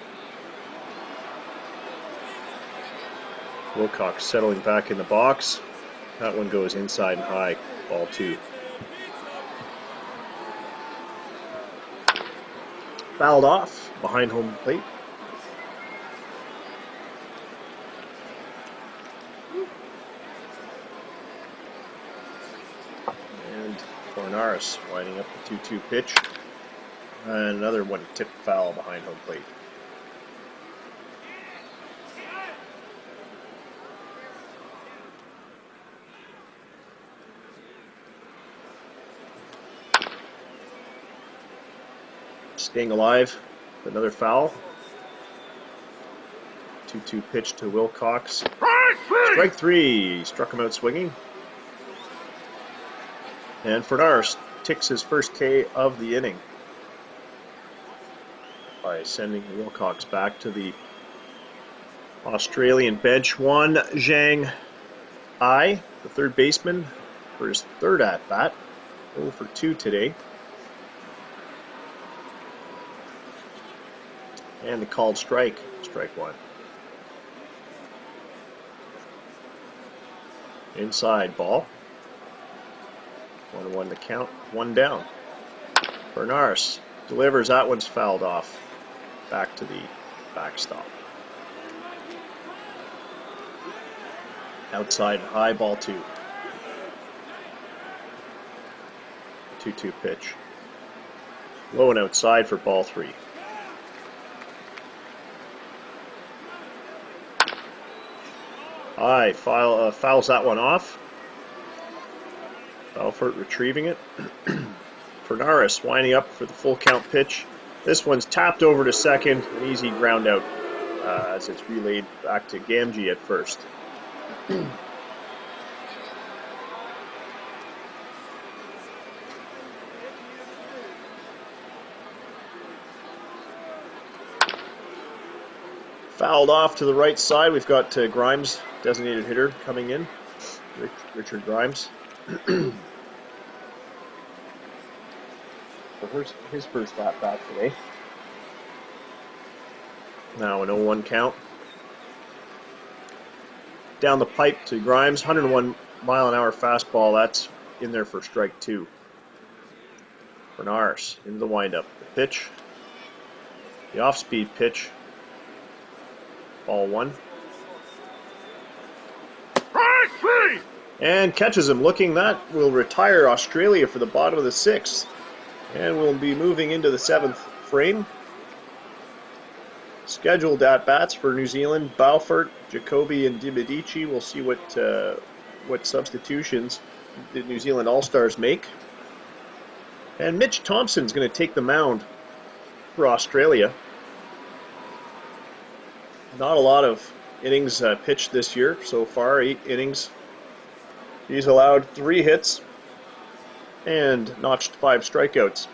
Wilcox settling back in the box. That one goes inside and high, ball 2. Fouled off behind home plate. And Fornaris winding up the 2-2 pitch. And another one tipped foul behind home plate. Staying alive, another foul. 2-2 pitch to Wilcox. Strike 3. Struck him out swinging. And Fornaris ticks his first K of the inning by sending Wilcox back to the Australian bench. Juan Zhang Ai, the third baseman, for his third at-bat. 0 for 2 today. And the called strike, strike 1. Inside ball. 1-1 the count, 1 down. Fornaris delivers, that one's fouled off. Back to the backstop. Outside high, ball 2. 2-2 pitch. Low and outside for ball 3. High, fouls that one off. Balfour retrieving it. Fornaris winding up for the full count pitch. This one's tapped over to second. An easy ground out as it's relayed back to Gamgee at first. Fouled off to the right side. We've got Grimes, designated hitter, coming in. Richard Grimes. His first at-bat today. Now an 0-1 count. Down the pipe to Grimes. 101 mile an hour fastball. That's in there for strike 2. Fornaris into the windup. The pitch. The off-speed pitch. Ball 1. And catches him looking. That will retire Australia for the bottom of the 6th. And we'll be moving into the 7th frame. Scheduled at-bats for New Zealand: Balfour, Jacoby, and DiMedici. We'll see what substitutions the New Zealand All-Stars make. And Mitch Thompson's going to take the mound for Australia. Not a lot of innings pitched this year so far, 8 innings. He's allowed 3 hits and notched 5 strikeouts.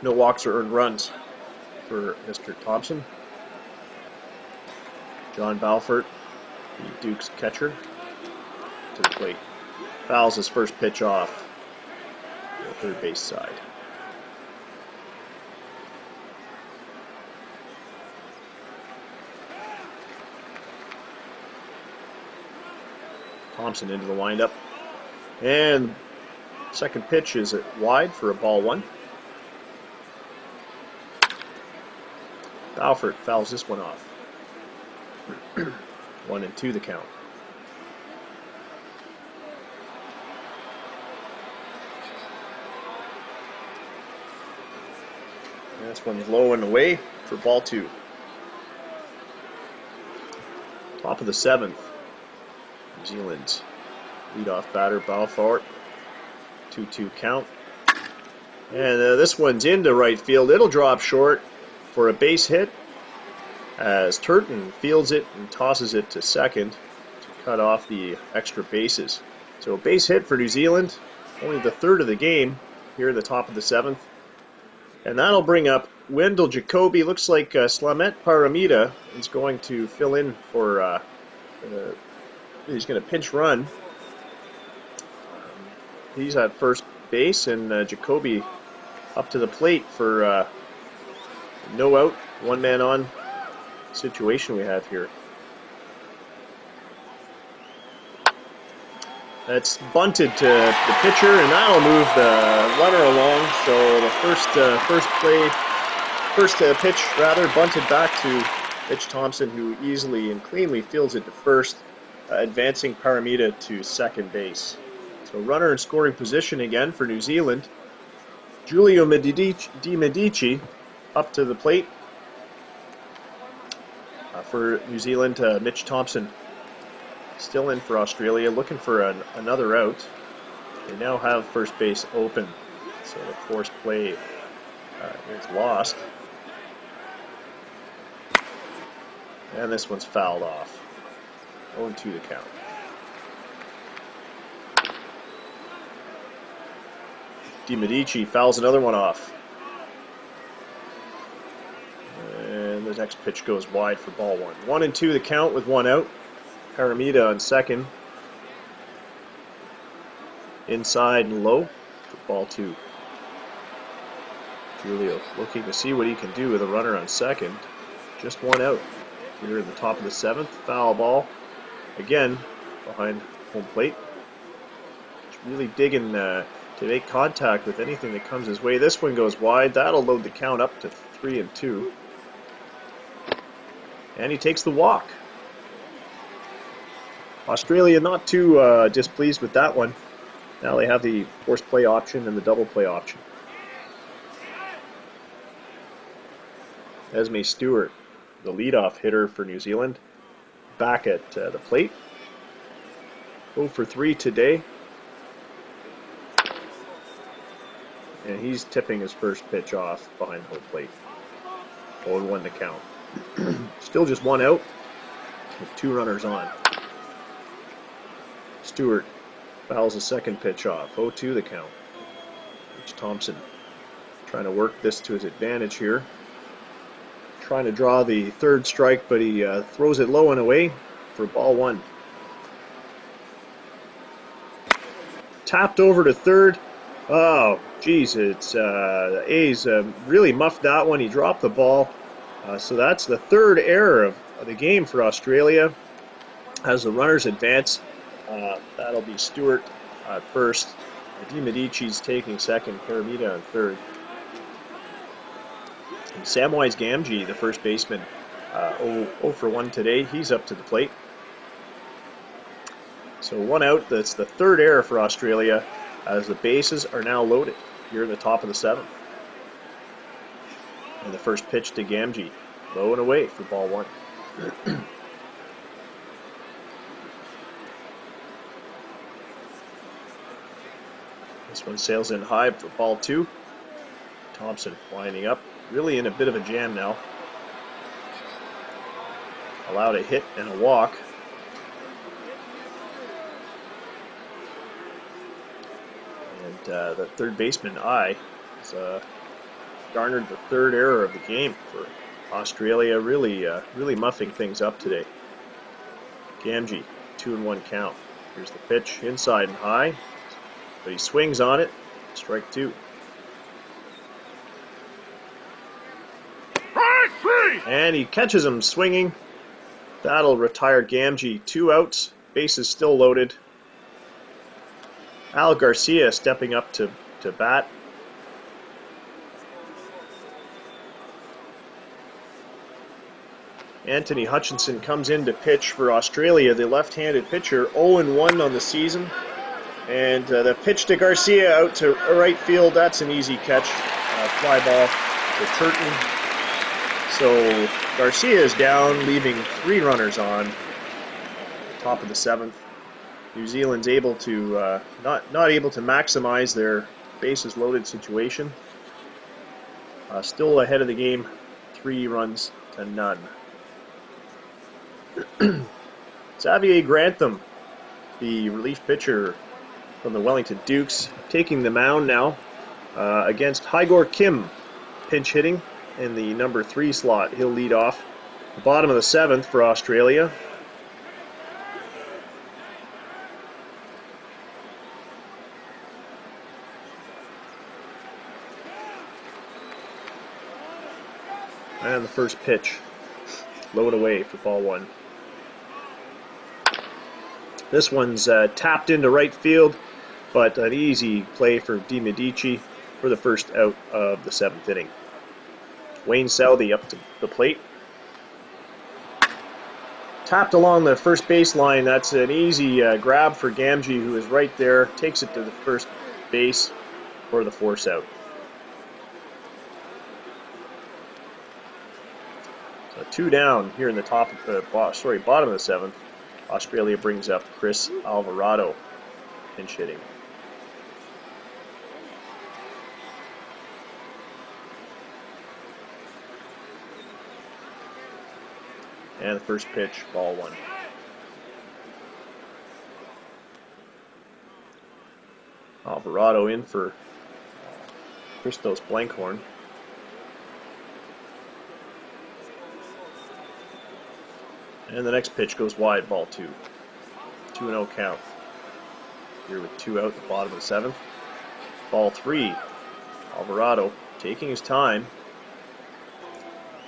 No walks or earned runs for Mr. Thompson. John Balfour, the Duke's catcher, to the plate. Fouls his first pitch off the third base side. Thompson into the windup. And second pitch is wide for a ball 1. Balfour fouls this one off. 1-2 the count. And this one's low and away for ball 2. Top of the 7th. New Zealand's leadoff batter Balfour. 2-2 count. And this one's into right field. It'll drop short for a base hit as Turton fields it and tosses it to second to cut off the extra bases. So a base hit for New Zealand, only the 3rd of the game here at the top of the 7th. And that'll bring up Wendell Jacoby. Looks like Slamet Paramita is going to fill in for, he's going to pinch run. He's at first base, and Jacoby up to the plate for no out, 1 man on situation we have here. That's bunted to the pitcher, and that'll move the runner along. So the first pitch bunted back to Mitch Thompson, who easily and cleanly fields it to first, advancing Paramita to second base. So runner in scoring position again for New Zealand. Giulio Di Medici up to the plate for New Zealand. Mitch Thompson still in for Australia, looking for another out. They now have first base open, so the forced play is lost. And this one's fouled off. 0-2 the count. Di Medici fouls another one off. And the next pitch goes wide for ball 1. 1-2 the count with 1 out. Paramita on second. Inside and low for ball 2. Giulio looking to see what he can do with a runner on second. Just 1 out. Here at the top of the 7th. Foul ball. Again, behind home plate. Just really digging to make contact with anything that comes his way. This one goes wide. That'll load the count up to 3-2. And he takes the walk. Australia not too displeased with that one. Now they have the forced play option and the double play option. Esme Stewart, the leadoff hitter for New Zealand, back at the plate. 0 for 3 today. And he's tipping his first pitch off behind home plate. 0-1 to count. Still just 1 out with 2 runners on. Stewart fouls the second pitch off. 0-2 the count. Mitch Thompson trying to work this to his advantage here. Trying to draw the third strike, but he throws it low and away for ball 1. Tapped over to third. Oh, geez, it's the A's really muffed that one. He dropped the ball. So that's the 3rd error of the game for Australia. As the runners advance, that'll be Stewart at first. Di Medici's taking second, Paramita on third. And Samwise Gamgee, the first baseman, 0 for 1 today. He's up to the plate. So 1 out. That's the 3rd error for Australia as the bases are now loaded here at the top of the 7th. And the first pitch to Gamgee, low and away for ball 1. This one sails in high for ball 2. Thompson winding up, really in a bit of a jam now. allowed a hit and a walk. And the third baseman, has garnered the third error of the game for Australia, really muffing things up today. Gamgee, 2-1 count. Here's the pitch, inside and high, but he swings on it. Strike two. And he catches him swinging. That'll retire Gamgee. 2 outs, bases still loaded. Al Garcia stepping up to bat. Anthony Hutchinson comes in to pitch for Australia, the left-handed pitcher, 0-1 on the season. And the pitch to Garcia out to right field, that's an easy catch. Fly ball to Turton. So Garcia is down, leaving 3 runners on. Top of the 7th. New Zealand's able to not able to maximize their bases loaded situation. Still ahead of the game, 3 runs to none. Xavier Grantham, the relief pitcher from the Wellington Dukes, taking the mound now against Hygor Kim, pinch hitting in the number 3 slot. He'll lead off the bottom of the 7th for Australia. And the first pitch, low and away for ball 1. This one's tapped into right field, but an easy play for DiMedici for the first out of the 7th inning. Wayne Southey up to the plate. Tapped along the first baseline. That's an easy grab for Gamgee, who is right there. Takes it to the first base for the force out. So 2 down here in the top of the bottom of the 7th. Australia brings up Chris Alvarado, pinch hitting. And the first pitch, ball 1. Alvarado in for Christos Blankhorn. And the next pitch goes wide, ball 2. 2-0 count. Here with 2 out at the bottom of the 7th. Ball 3. Alvarado taking his time,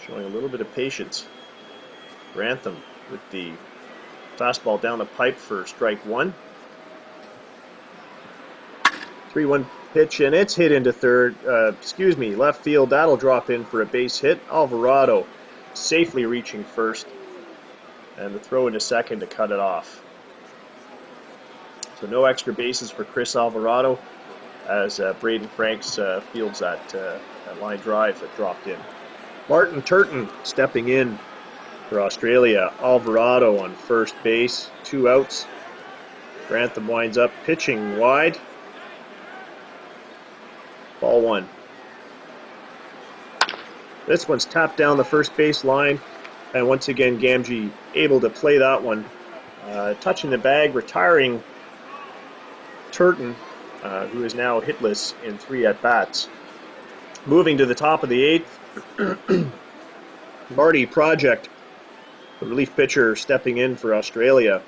showing a little bit of patience. Grantham with the fastball down the pipe for strike 1. 3-1 pitch, and it's hit into left field. That'll drop in for a base hit. Alvarado safely reaching first. And the throw into second to cut it off. So no extra bases for Chris Alvarado as Braden Franks fields that line drive that dropped in. Martin Turton stepping in for Australia. Alvarado on first base. 2 outs. Grantham winds up pitching wide. Ball 1. This one's tapped down the first base line. And once again, Gamgee able to play that one. Touching the bag, retiring Turton, who is now hitless in 3 at-bats. Moving to the top of the 8th, Marty Project, the relief pitcher, stepping in for Australia.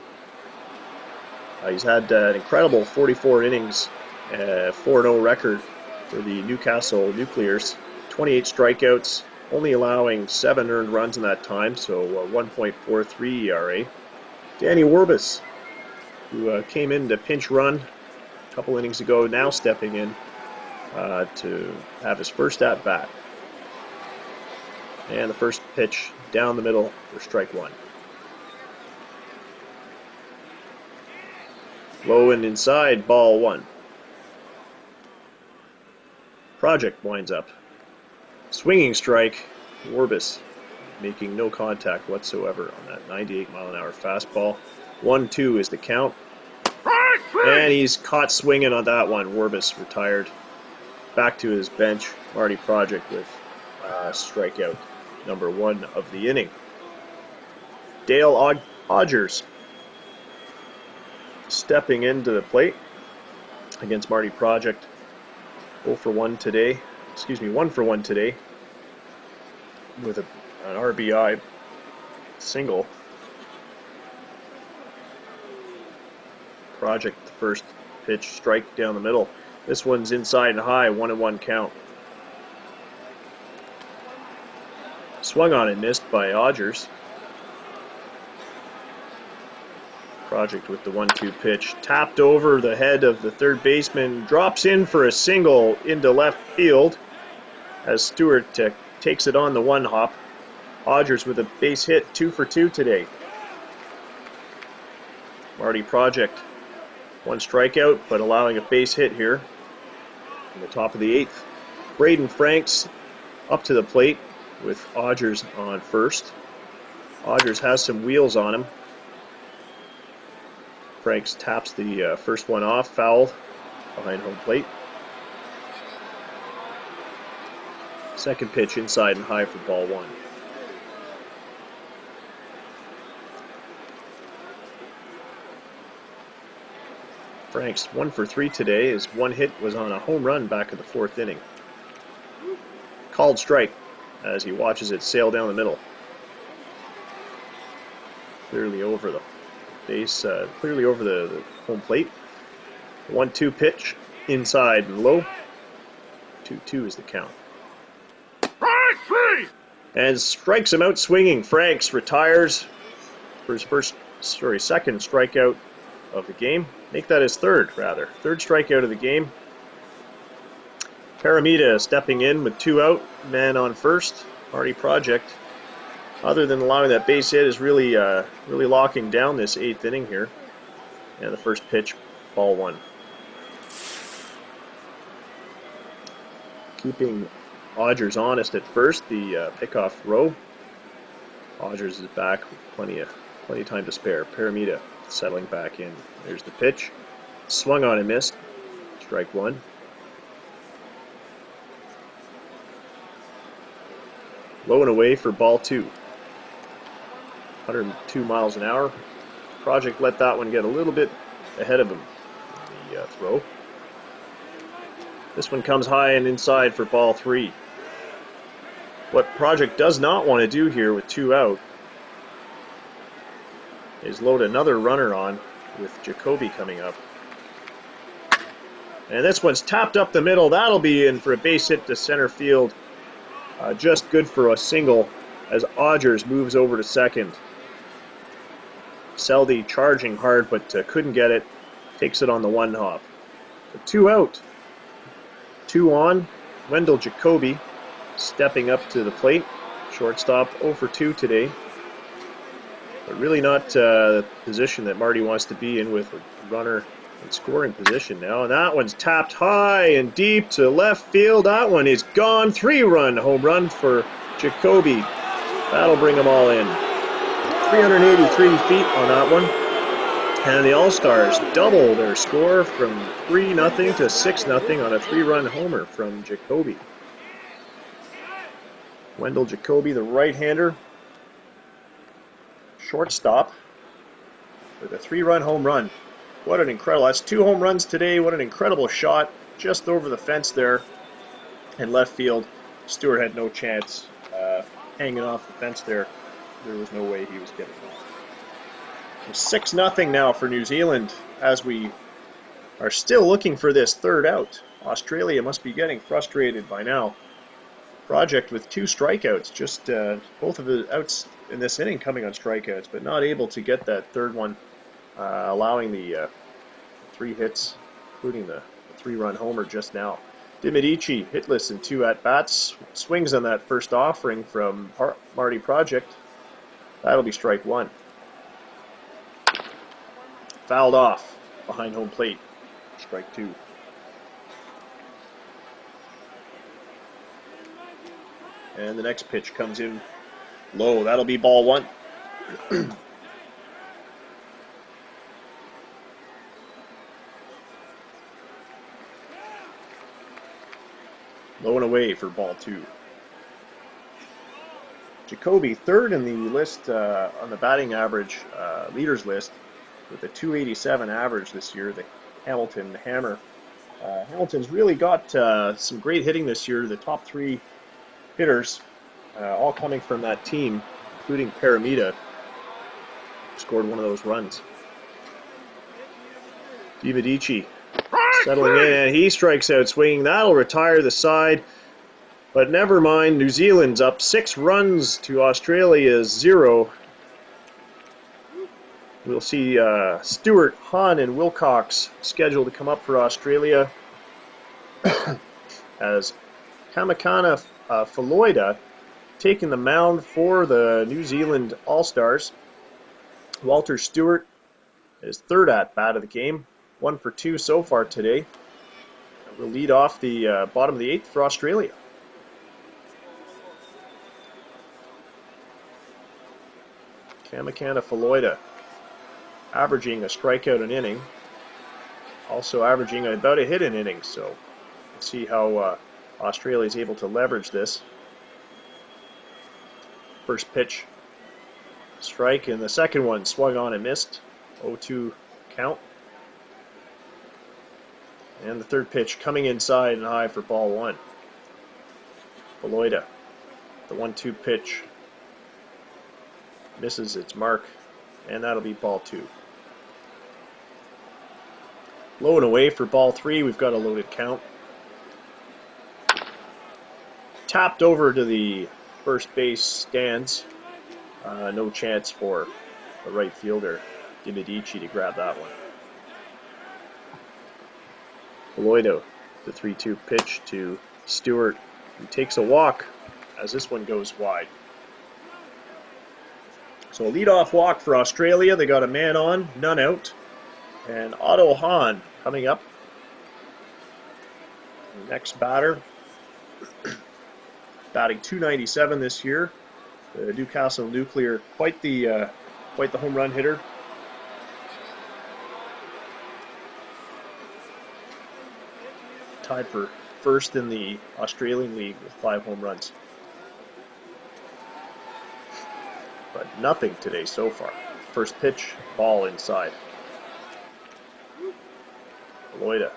He's had an incredible 44 innings, 4-0 record for the Newcastle Nuclears, 28 strikeouts, only allowing 7 earned runs in that time, so 1.43 ERA. Danny Werbis, who came in to pinch run a couple innings ago, now stepping in to have his first at-bat. And the first pitch down the middle for strike 1. Low and inside, ball 1. Project winds up. Swinging strike, Werbis making no contact whatsoever on that 98-mile-an-hour fastball. 1-2 is the count. And he's caught swinging on that one. Werbis retired. Back to his bench. Marty Project with strikeout number 1 of the inning. Dale Odgers stepping into the plate against Marty Project. 0 for 1 today. Excuse me, 1 for 1 today with an RBI single. Project, the first pitch, strike down the middle. This one's inside and high, 1-1 count. Swung on and missed by Odgers. Project with the 1-2 pitch, tapped over the head of the third baseman, drops in for a single into left field as Stewart takes it on the one hop. Odgers with a base hit, 2 for 2 today. Marty Project, 1 strikeout, but allowing a base hit here in the top of the 8th. Braden Franks up to the plate with Odgers on first. Odgers has some wheels on him. Franks taps the first one off, fouled behind home plate. Second pitch inside and high for ball 1. Franks 1 for 3 today. His one hit was on a home run back in the 4th inning. Called strike as he watches it sail down the middle. Clearly over the base, clearly over the home plate. 1-2 pitch, inside and low. 2-2 is the count. And strikes him out swinging. Franks retires for his second strikeout of the game. Make that his third, rather. Third strikeout of the game. Paramita stepping in with 2 out, man on first. Marty Project, other than allowing that base hit, is really locking down this 8th inning here. And the first pitch, ball 1. Keeping Odgers honest at first, the pickoff throw. Odgers is back with plenty of time to spare. Paramita settling back in. There's the pitch. Swung on and missed. Strike 1. Low and away for ball 2. 102 miles an hour. Project let that one get a little bit ahead of him in the throw. This one comes high and inside for ball 3. What Project does not want to do here with 2 out is load another runner on with Jacoby coming up. And this one's tapped up the middle. That'll be in for a base hit to center field. Just good for a single as Odgers moves over to second. Seldy charging hard but couldn't get it. Takes it on the one hop. So 2 out. 2 on. Wendell Jacoby stepping up to the plate. Shortstop 0 for 2 today. But really not the position that Marty wants to be in with a runner in scoring position now. And that one's tapped high and deep to left field. That one is gone. 3-run home run for Jacoby. That'll bring them all in. 383 feet on that one. And the All-Stars double their score from 3-0 to 6-0 on a 3-run homer from Jacoby. Wendell Jacoby, the right-hander, shortstop, with a 3-run home run. What an incredible, that's 2 home runs today. What an incredible shot, just over the fence there in left field. Stewart had no chance hanging off the fence there. There was no way he was getting it. 6-0 now for New Zealand as we are still looking for this third out. Australia must be getting frustrated by now. Project with 2 strikeouts, just both of the outs in this inning coming on strikeouts, but not able to get that third one, allowing the 3 hits, including the 3-run homer just now. DiMedici hitless in 2 at-bats, swings on that first offering from Marty Project. That'll be strike 1. Fouled off behind home plate, strike 2. And the next pitch comes in low. That'll be ball 1. Low and away for ball 2. Jacoby, third in the list on the batting average leaders list with a 287 average this year, the Hamilton Hammer. Hamilton's really got some great hitting this year. The top three hitters, all coming from that team, including Paramita, scored one of those runs. DiMedici settling in, and he strikes out swinging. That'll retire the side. But never mind, New Zealand's up 6 runs to Australia's 0. We'll see Stewart, Hahn, and Wilcox scheduled to come up for Australia as Kamakana Faloida taking the mound for the New Zealand All-Stars. Walter Stewart, his third at-bat of the game, 1 for 2 so far today. We'll lead off the bottom of the 8th for Australia. Kamakana Faloida averaging a strikeout an inning, also averaging about a hit an inning, so let's see how Australia is able to leverage this. First pitch, strike, and the second one swung on and missed, 0-2 count. And the third pitch coming inside and high for ball 1. Faloida, the 1-2 pitch, misses its mark, and that'll be ball 2. Low and away for ball 3. We've got a loaded count. Tapped over to the first base stands. No chance for the right fielder, DiMedici, to grab that one. Faloida, the 3-2 pitch to Stewart, who takes a walk as this one goes wide. So a leadoff walk for Australia. They got a man on, none out. And Otto Hahn coming up. Next batter. Batting .297 this year. The Newcastle Nuclear, quite the home run hitter. Tied for first in the Australian League with 5 home runs. But nothing today so far. First pitch, ball inside. Faloida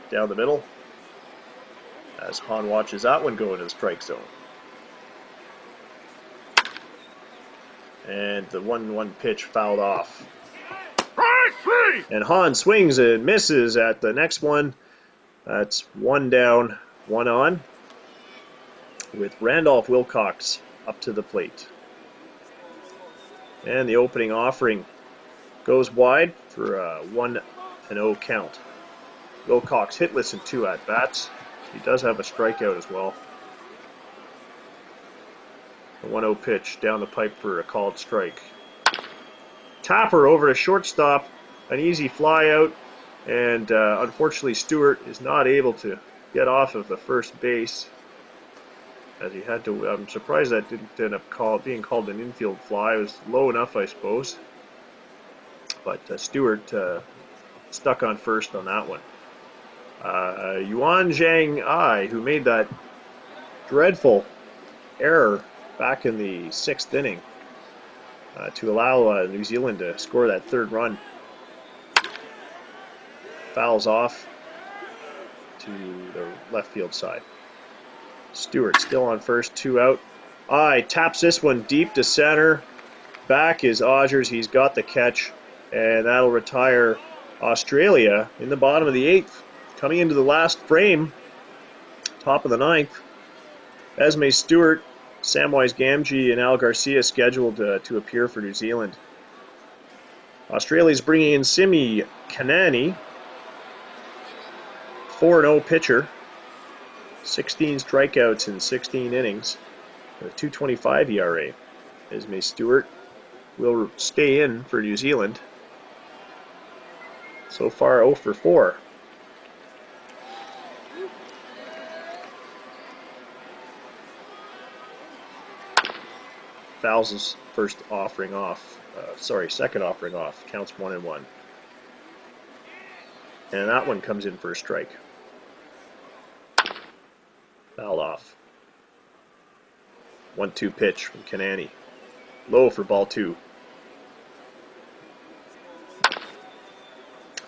down the middle as Hahn watches that one go into the strike zone. And the 1-1 pitch fouled off. And Hahn swings and misses at the next one. That's 1 down, 1 on, with Randolph Wilcox up to the plate. And the opening offering goes wide for a 1-0 count. Wilcox hitless in 2 at-bats. He does have a strikeout as well. The 1-0 pitch down the pipe for a called strike. Tapper over to shortstop, an easy fly out, and unfortunately Stewart is not able to get off of the first base as he had to. I'm surprised that didn't end up being called an infield fly. It was low enough, I suppose. But Stewart stuck on first on that one. Yuan Zhang Ai, who made that dreadful error back in the 6th inning to allow New Zealand to score that 3rd run, fouls off to the left field side. Stewart still on first, 2 out. Ai taps this one deep to center. Back is Odgers. He's got the catch, and that'll retire Australia in the bottom of the 8th. Coming into the last frame, top of the 9th, Esme Stewart, Samwise Gamgee, and Al Garcia scheduled to appear for New Zealand. Australia's bringing in Simi Kanani, 4-0 pitcher, 16 strikeouts in 16 innings, with a 2.25 ERA. Esme Stewart will stay in for New Zealand. So far, 0 for 4. Fouls his second offering off. Counts 1-1. And that one comes in for a strike. Fouled off. 1-2 pitch from Kanani. Low for ball 2.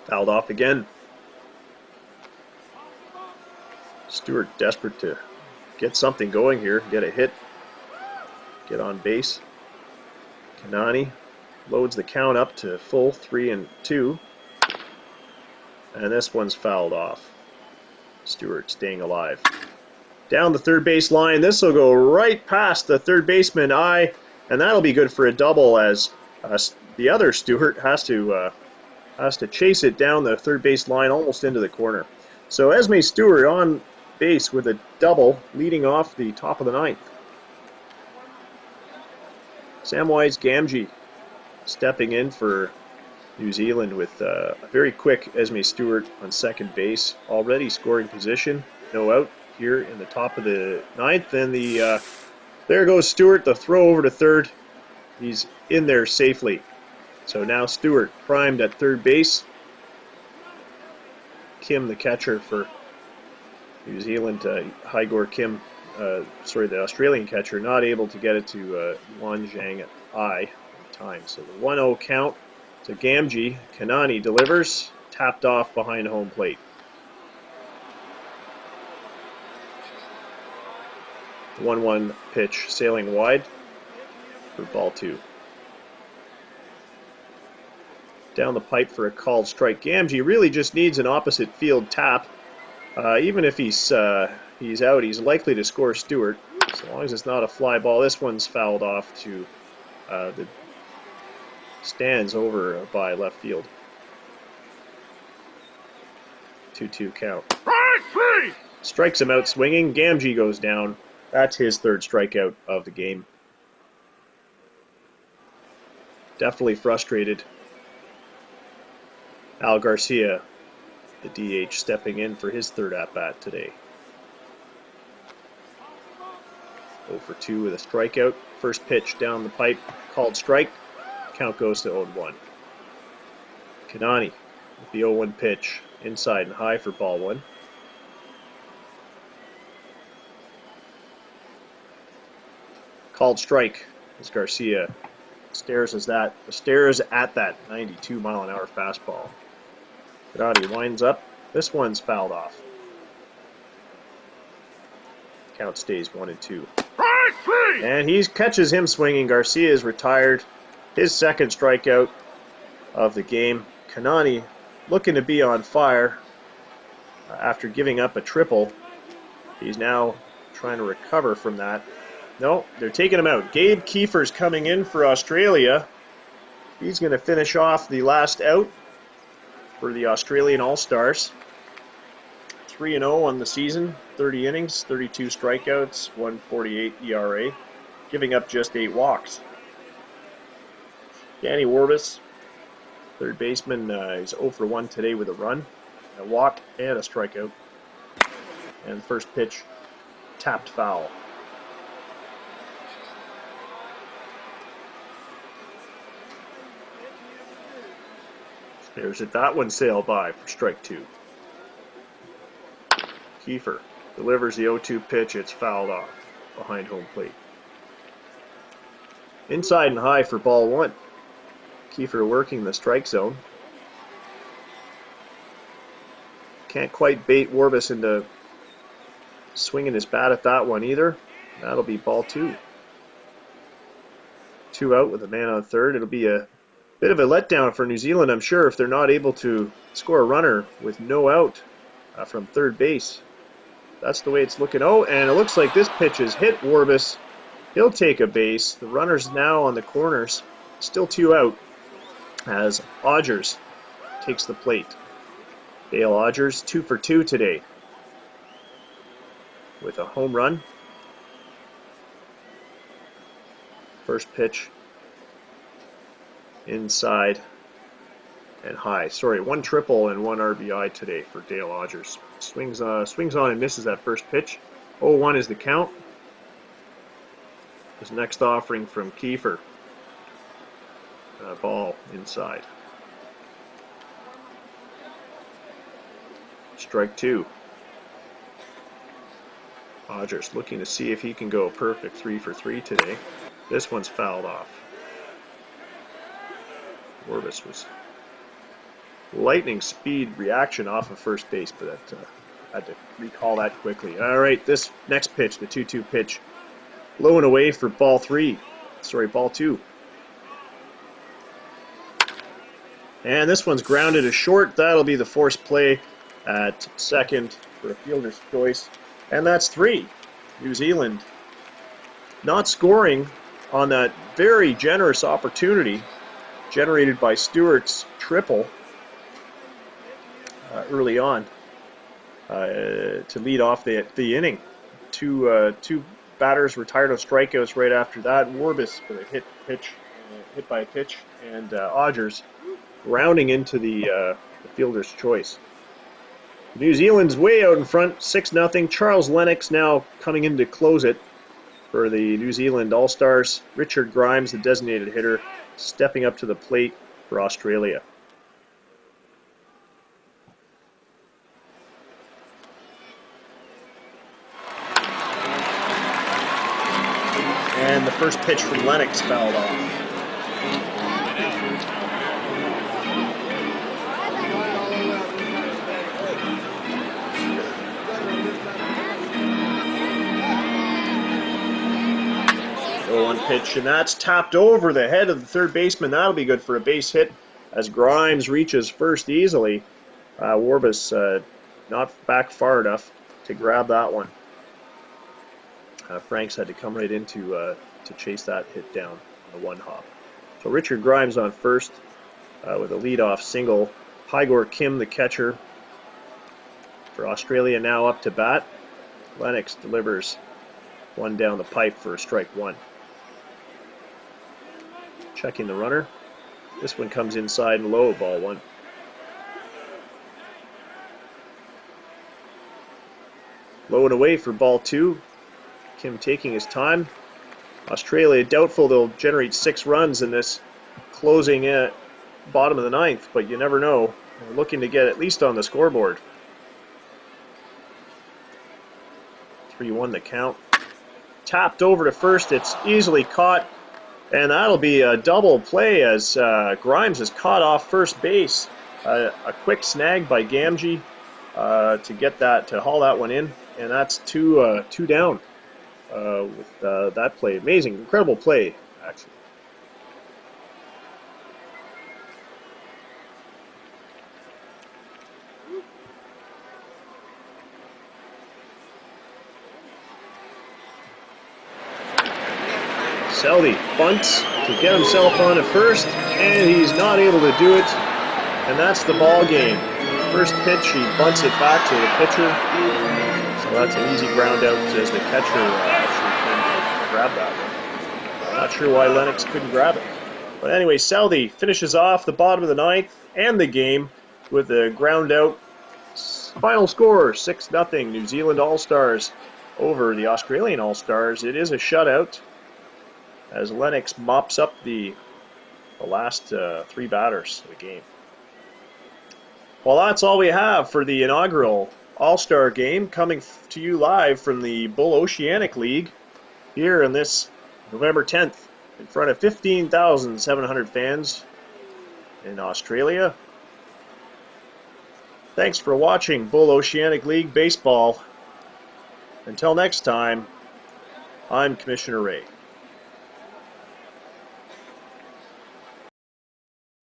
Fouled off again. Stewart desperate to get something going here, get a hit, get on base. Kanani loads the count up to full 3-2. And this one's fouled off. Stewart staying alive. Down the third base line. This will go right past the third baseman eye, and that'll be good for a double as the other Stewart has to chase it down the third base line almost into the corner. So Esme Stewart on base with a double, leading off the top of the ninth. Samwise Gamgee stepping in for New Zealand with a very quick Esme Stewart on second base, already scoring position, no out here in the top of the ninth, and there goes Stewart, the throw over to third. He's in there safely. So now Stewart primed at third base. Kim, the catcher for New Zealand, Haigor Kim, the Australian catcher, not able to get it to Yuan Zhang at eye in time. So the 1-0 count to Gamgee. Kanani delivers, tapped off behind home plate. 1-1 pitch sailing wide for ball 2. Down the pipe for a called strike. Gamgee really just needs an opposite field tap. Even if he's out, he's likely to score Stewart, as long as it's not a fly ball. This one's fouled off to the stands over by left field. 2-2 count. Strikes him out swinging. Gamgee goes down. That's his third strikeout of the game. Definitely frustrated. Al Garcia, the DH, stepping in for his third at-bat today. 0 for 2 with a strikeout. First pitch down the pipe, called strike. Count goes to 0-1. Kanani with the 0-1 pitch, inside and high for ball 1. Called strike as Garcia stares at that 92-mile-an-hour fastball. Kanani winds up. This one's fouled off. Count stays 1-2. And he catches him swinging. Garcia is retired. His second strikeout of the game. Kanani looking to be on fire after giving up a triple. He's now trying to recover from that. No, they're taking him out. Gabe Kiefer's coming in for Australia. He's going to finish off the last out for the Australian All-Stars. 3-0 on the season, 30 innings, 32 strikeouts, 1.48 ERA, giving up just 8 walks. Danny Warbus, third baseman, is 0 for 1 today with a run, a walk, and a strikeout. And the first pitch, tapped foul. There's it. That one sailed by for strike 2. Kiefer delivers the 0-2 pitch. It's fouled off behind home plate. Inside and high for ball 1. Kiefer working the strike zone. Can't quite bait Warbus into swinging his bat at that one either. That'll be ball 2. 2 out with a man on third. It'll be a bit of a letdown for New Zealand, I'm sure, if they're not able to score a runner with no out from third base. That's the way it's looking. Oh, and it looks like this pitch has hit Warbus. He'll take a base. The runner's now on the corners. Still 2 out as Odgers takes the plate. Dale Odgers, 2 for 2 today with a home run. First pitch inside and high. Sorry, 1 triple and 1 RBI today for Dale Odgers. Swings on and misses that first pitch. 0-1 is the count. His next offering from Kiefer. Ball inside. Strike 2. Rogers looking to see if he can go perfect 3 for 3 today. This one's fouled off. Orbis was lightning speed reaction off of first base, but I had to recall that quickly. All right, this next pitch, the 2-2 pitch, low and away for ball 2. And this one's grounded to short. That'll be the forced play at second for a fielder's choice. And that's 3. New Zealand not scoring on that very generous opportunity generated by Stewart's triple early on to lead off the inning. Two batters retired on strikeouts right after that. Warbis with a hit by a pitch, and Odgers rounding into the fielder's choice. New Zealand's way out in front, 6-0. Charles Lennox now coming in to close it for the New Zealand All-Stars. Richard Grimes, the designated hitter, stepping up to the plate for Australia. And the first pitch from Lennox fouled off. One pitch, and that's tapped over the head of the third baseman. That'll be good for a base hit as Grimes reaches first easily. Warbis not back far enough to grab that one. Franks had to come right in to chase that hit down on the one hop. So Richard Grimes on first with a leadoff single. Hygor Kim, the catcher for Australia, now up to bat. Lennox delivers one down the pipe for a strike 1. Checking the runner. This one comes inside and low, ball 1. Low and away for ball 2. Kim taking his time. Australia doubtful they'll generate 6 runs in this closing bottom of the 9th, but you never know. They're looking to get at least on the scoreboard. 3-1 the count. Tapped over to first. It's easily caught. And that'll be a double play as Grimes is caught off first base. A quick snag by Gamgee to haul that one in, and that's two down with that play. Amazing, incredible play, actually. Seldy bunts to get himself on at first, and he's not able to do it, and that's the ball game. First pitch, he bunts it back to the pitcher, so that's an easy ground out as the catcher actually couldn't grab that one. I'm not sure why Lennox couldn't grab it. But anyway, Seldy finishes off the bottom of the 9th and the game with a ground out. Final score, 6-0, New Zealand All-Stars over the Australian All-Stars. It is a shutout, as Lennox mops up the last 3 batters of the game. Well, that's all we have for the inaugural All-Star game, coming to you live from the Bull Oceanic League here on this November 10th in front of 15,700 fans in Australia. Thanks for watching Bull Oceanic League Baseball. Until next time, I'm Commissioner Ray.